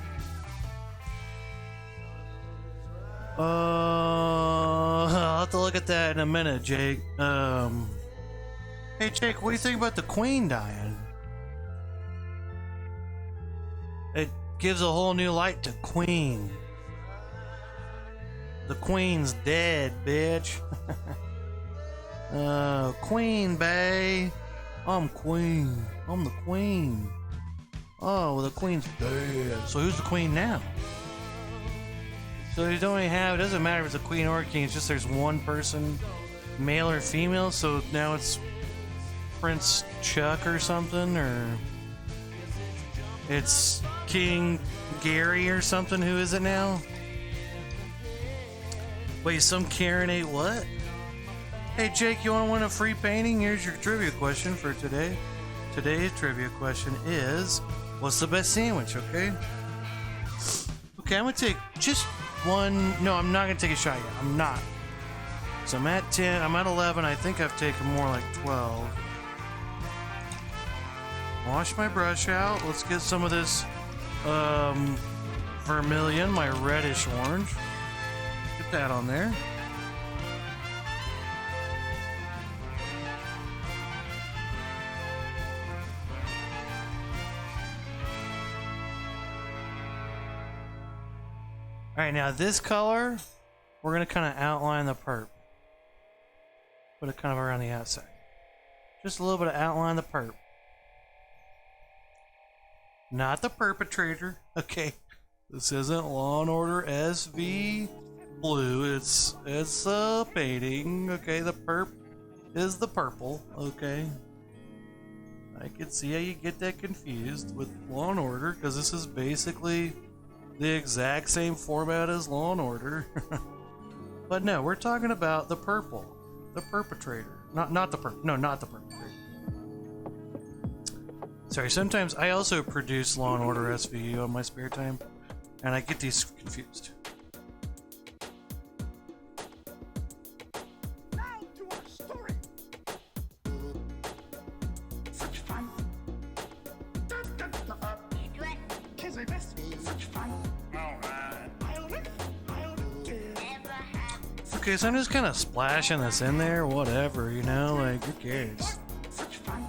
Speaker 1: I'll have to look at that in a minute, Jake. Hey, Jake, what do you think about the queen dying? It gives a whole new light to queen. The queen's dead, bitch. Queen, bae. I'm queen. I'm the queen. Oh, well, the queen's dead. So who's the queen now? So you don't even have, it doesn't matter if it's a queen or a king, it's just there's one person, male or female, so now it's Prince Chuck or something, or it's King Gary or something. Who is it now? Wait, some Karen ate what? Hey Jake, you want to win a free painting? Here's your trivia question for today. Today's trivia question is, what's the best sandwich, okay? Okay, I'm gonna take just one. No, I'm not gonna take a shot yet. I'm not. So I'm at 10, I'm at 11. I think I've taken more like 12. Wash my brush out. Let's get some of this vermilion, my reddish orange. Get that on there. Alright, now this color, we're going to kind of outline the perp. Put it kind of around the outside. Just a little bit of outline the perp. Not the perpetrator. Okay. This isn't Law and Order SV blue. It's a painting. Okay, the perp is the purple. Okay. I can see how you get that confused with Law and Order, because this is basically the exact same format as Law and Order. But no, we're talking about the purple. The perpetrator. Not the perpetrator. Sorry, sometimes I also produce Law and Order SVU on my spare time, and I get these confused.
Speaker 3: Now to our story. Such fun. Kids are best. Such fun. Alright.
Speaker 1: Okay, so I'm just kind of splashing this in there, whatever, you know, like, who cares?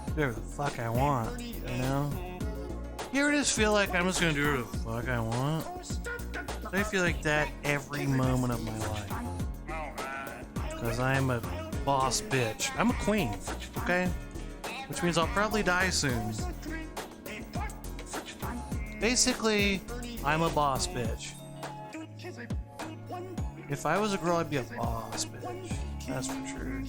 Speaker 1: Whatever the fuck I want, you know? You ever just feel like I'm just gonna do whatever the fuck I want? I feel like that every moment of my life. Because I'm a boss bitch. I'm a queen, okay? Which means I'll probably die soon. Basically, I'm a boss bitch. If I was a girl, I'd be a boss bitch. That's for sure.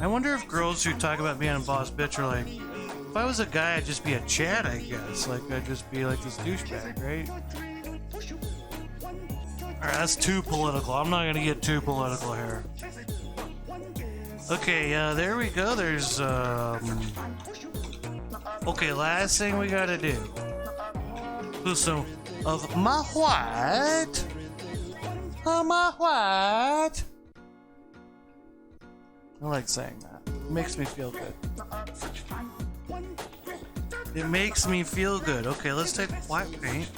Speaker 1: I wonder if girls who talk about being a boss bitch are like, if I was a guy, I'd just be a Chad, I guess. Like, I'd just be like this douchebag, right? Alright, that's too political. I'm not gonna get too political here. Okay, there we go. There's, okay, last thing we gotta do. Do some of my white. My white. I like saying that. It makes me feel good. It makes me feel good. Okay, let's take white paint.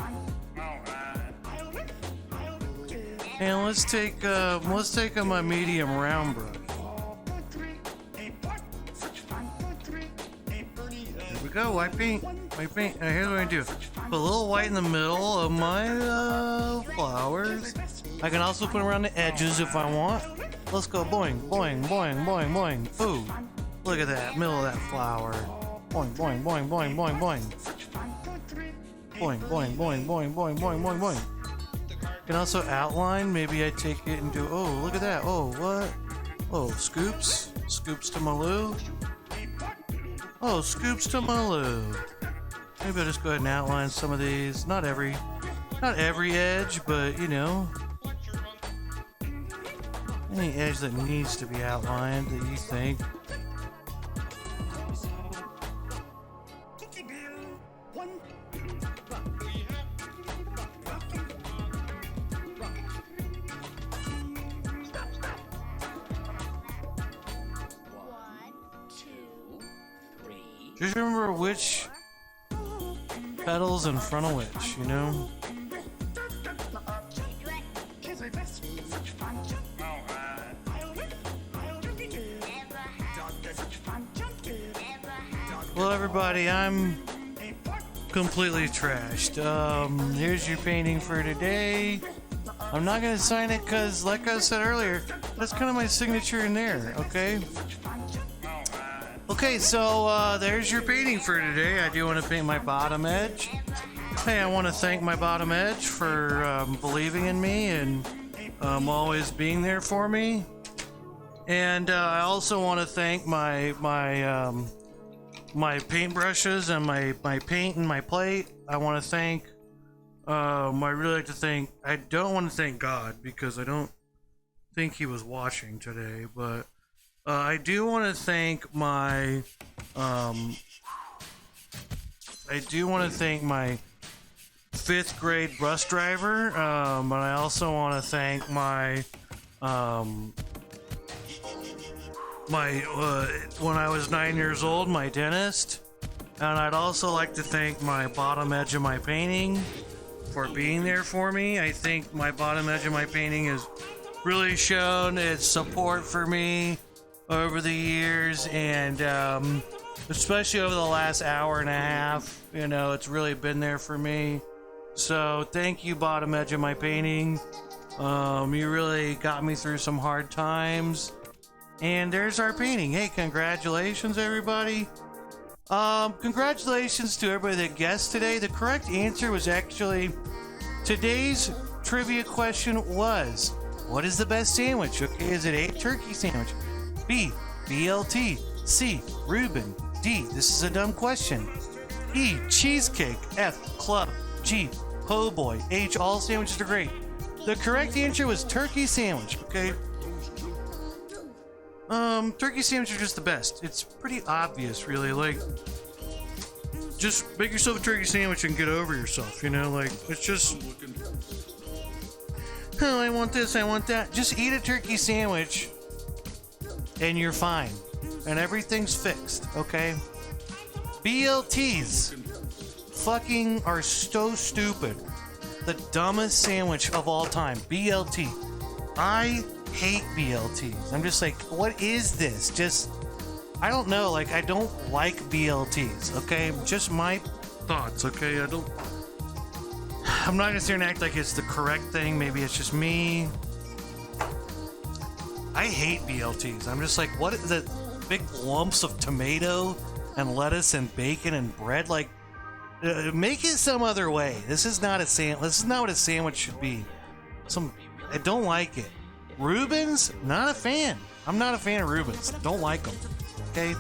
Speaker 1: And let's take my medium round brush. There we go, white paint. White paint. Now here's what I'm gonna do. Put a little white in the middle of my flowers. I can also put them around the edges if I want. Let's go boing, boing, boing, boing, boing. Ooh, look at that, middle of that flower. Boing, boing, boing, boing, boing, boing. Boing, boing, boing, boing, boing, boing, boing, boing. Can also outline, maybe I take it and do, oh, look at that, oh, what? Oh, scoops, scoops to my loo. Oh, scoops to my loo. Maybe I'll just go ahead and outline some of these. Not every edge, but you know. Any edge that needs to be outlined that you think. Just remember which petals in front of which, you know? Well, everybody, I'm completely trashed. Here's your painting for today. I'm not gonna sign it because, like I said earlier, That's kind of my signature in there, okay? Okay, so there's your painting for today. I do want to paint my bottom edge. Hey, I want to thank my bottom edge for believing in me and always being there for me. And I also want to thank my paintbrushes and my paint and my plate. I want to thank. I really like to thank. I don't want to thank God because I don't think He was watching today, but I do want to thank my. I do want to thank my 5th grade bus driver, but I also want to thank my when I was 9 years old, my dentist, and I'd also like to thank my bottom edge of my painting for being there for me. I think my bottom edge of my painting has really shown its support for me over the years, and especially over the last hour and a half, you know, it's really been there for me. So thank you, bottom edge of my painting. You really got me through some hard times. And there's our painting. Hey, congratulations, everybody. Congratulations to everybody that guessed today. The correct answer was actually, today's trivia question was, what is the best sandwich? Okay, is it A, turkey sandwich, B, BLT, C, Reuben, D, this is a dumb question, E, cheesecake, F, club, G, po' boy, H, all sandwiches are great. The correct answer was turkey sandwich, okay? Turkey sandwich are just the best. It's pretty obvious, really. Like, just make yourself a turkey sandwich and get over yourself, you know? Like, it's just, oh, I want this, I want that. Just eat a turkey sandwich and you're fine. And everything's fixed, okay? BLTs fucking are so stupid. The dumbest sandwich of all time. BLT. I hate BLTs. I'm just like, what is this? Just, I don't know. Like, I don't like BLTs, okay? Just my thoughts, okay? I'm not gonna sit here and act like it's the correct thing. Maybe it's just me. I hate BLTs. I'm just like, what is the big lumps of tomato and lettuce and bacon and bread? Like, make it some other way. This is not a This is not what a sandwich should be. I don't like it. Reubens, not a fan. I'm not a fan of Reubens. Don't like them. Okay.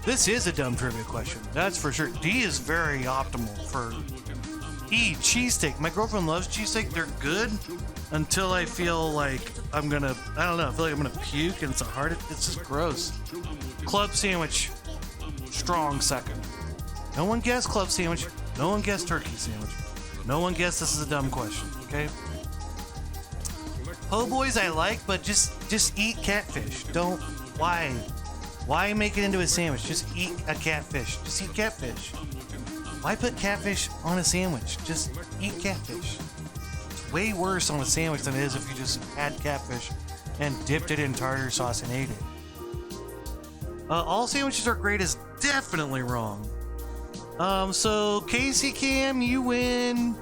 Speaker 1: This is a dumb trivia question. That's for sure. D is very optimal for E. Cheesesteak. My girlfriend loves cheesesteak. They're good until I feel like I'm gonna. I don't know. I feel like I'm gonna puke and it's just gross. Club sandwich. Strong second. No one guessed club sandwich. No one guessed turkey sandwich. No one guessed this is a dumb question. Okay. Po' boys I like, but just eat catfish. Don't. Why make it into a sandwich? Just eat a catfish. Just eat catfish. Why put catfish on a sandwich? Just eat catfish. It's way worse on a sandwich than it is if you just had catfish and dipped it in tartar sauce and ate it. All sandwiches are great is definitely wrong. So Casey Cam, you win.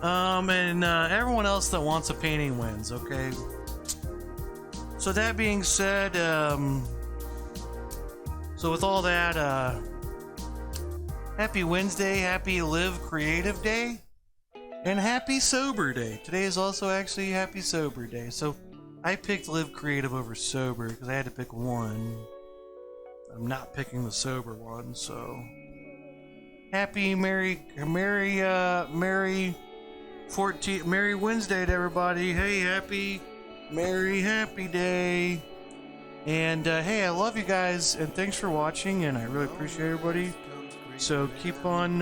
Speaker 1: And everyone else that wants a painting wins, okay? So that being said, so with all that, happy Wednesday, happy Live Creative Day, and happy Sober Day. Today is also actually Happy Sober Day. So I picked Live Creative over Sober because I had to pick one. I'm not picking the sober one, so happy Merry Wednesday to everybody. Hey, happy day. And hey, I love you guys and thanks for watching and I really appreciate everybody. So keep on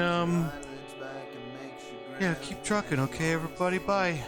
Speaker 1: keep trucking, okay everybody, bye.